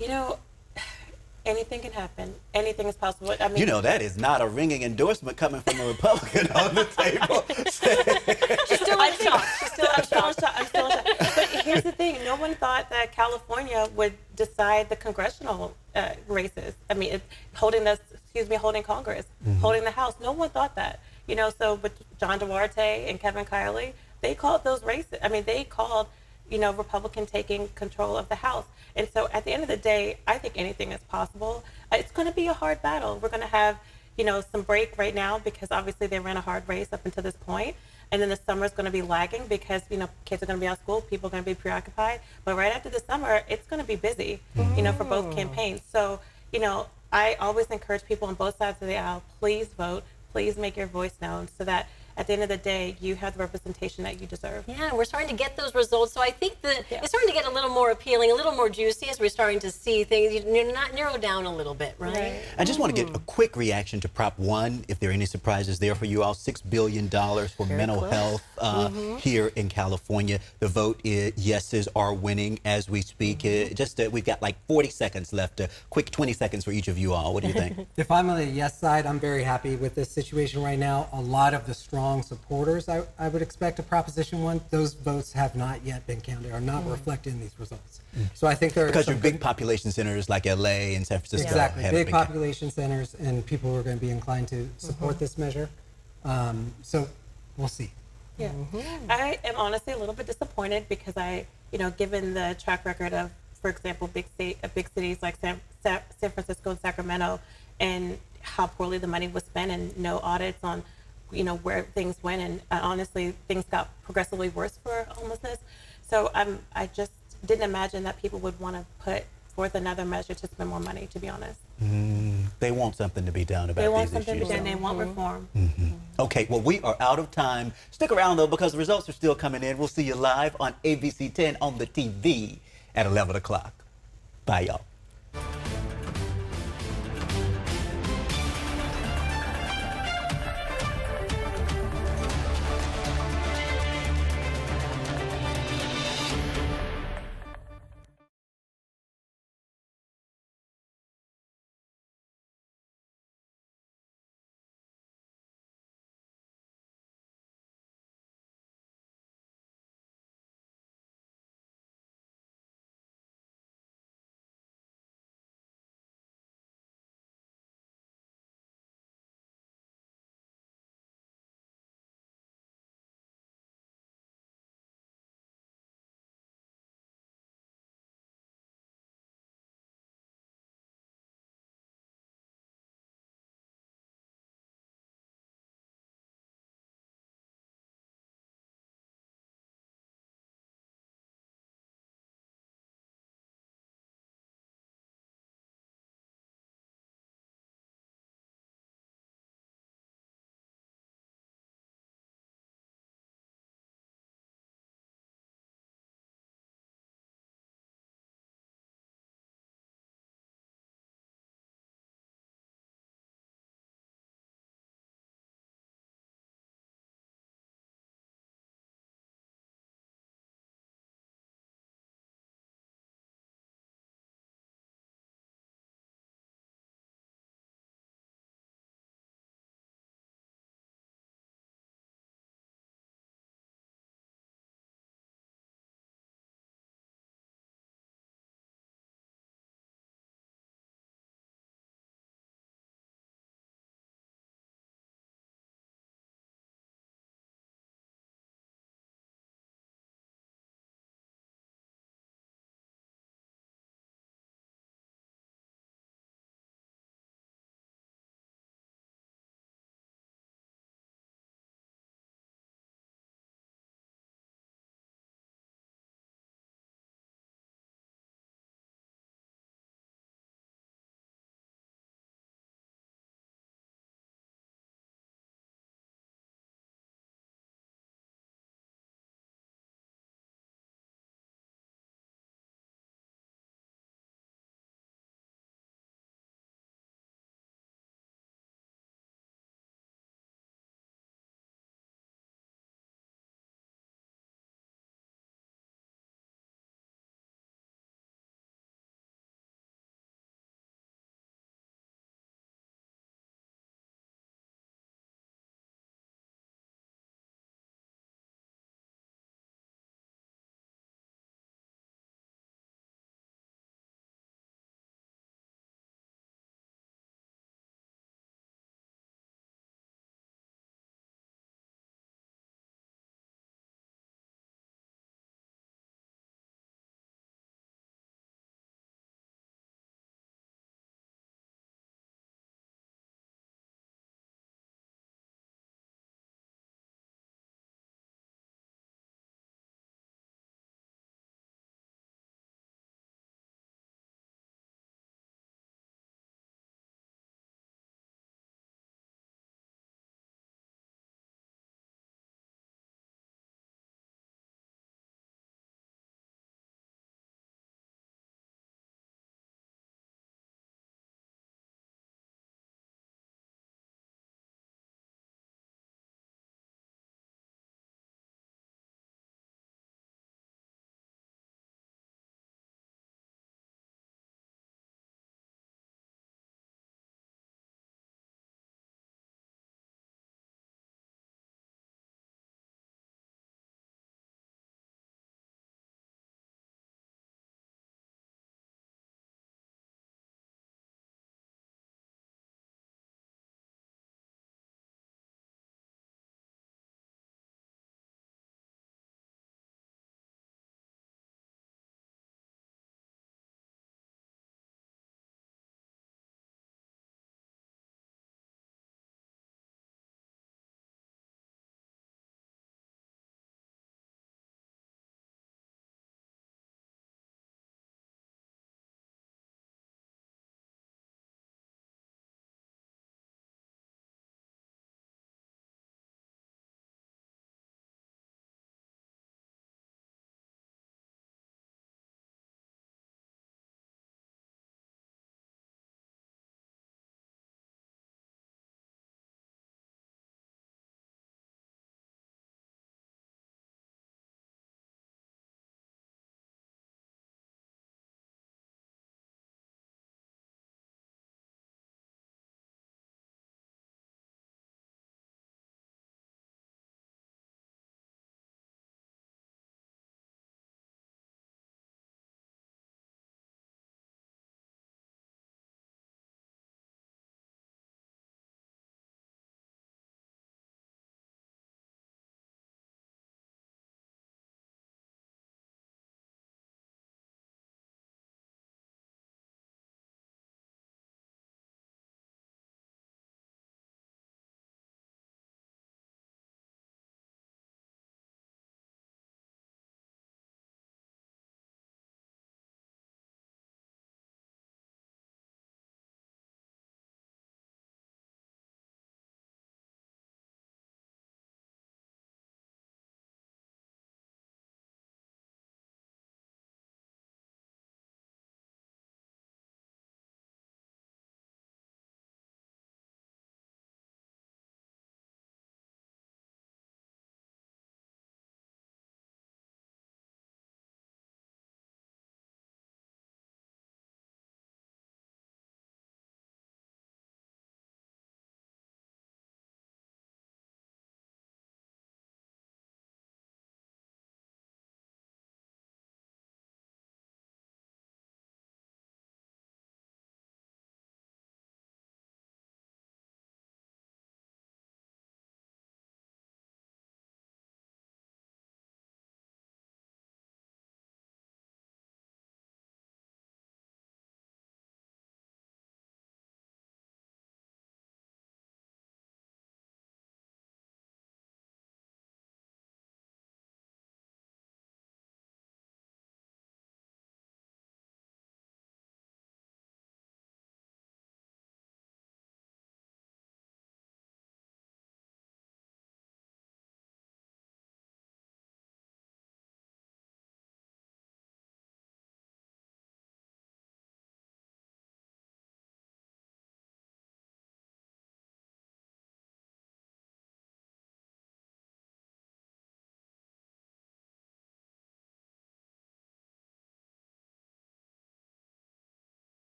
You know, anything can happen. Anything is possible. I mean, you know, that is not a ringing endorsement coming from a Republican on the table. She's still in shock. I'm still in shock. But here's the thing. No one thought that California would decide the congressional races. I mean, holding Congress, holding the House. No one thought that. You know, so with John Duarte and Kevin Kiley, they called those races. I mean, they called, you know, Republican taking control of the House. And so at the end of the day, I think anything is possible. It's going to be a hard battle. We're going to have, you know, some break right now because obviously they ran a hard race up until this point. And then the summer is going to be lagging because, you know, kids are going to be out of school, people are going to be preoccupied. But right after the summer, it's going to be busy, you know, for both campaigns. So, you know, I always encourage people on both sides of the aisle, please vote, please make your voice known so that at the end of the day, you have the representation that you deserve. Yeah, we're starting to get those results. So I think that it's starting to get a little more appealing, a little more juicy as we're starting to see things not narrow down a little bit, right? I just want to get a quick reaction to Prop 1, if there are any surprises there for you all. $6 billion for mental health here in California. The vote is yeses are winning as we speak. We've got like 40 seconds left. A quick 20 seconds for each of you all. What do you think? If I'm on the yes side, I'm very happy with this situation right now. A lot of the strong supporters, I would expect, of Proposition 1, those votes have not yet been counted, are not reflected in these results. So I think there are because your big population centers like LA and San Francisco. Exactly, big population centers and people who are going to be inclined to support this measure. So we'll see. Yeah, I am honestly a little bit disappointed because you know, given the track record of, for example, big cities like San Francisco and Sacramento, and how poorly the money was spent and no audits on, you know, where things went, and honestly, things got progressively worse for homelessness. So I just didn't imagine that people would want to put forth another measure to spend more money, to be honest. They want something to be done about They want these something issues. to be done. They want reform. Okay, well, we are out of time. Stick around, though, because the results are still coming in. We'll see you live on ABC 10 on the TV at 11 o'clock. Bye, y'all.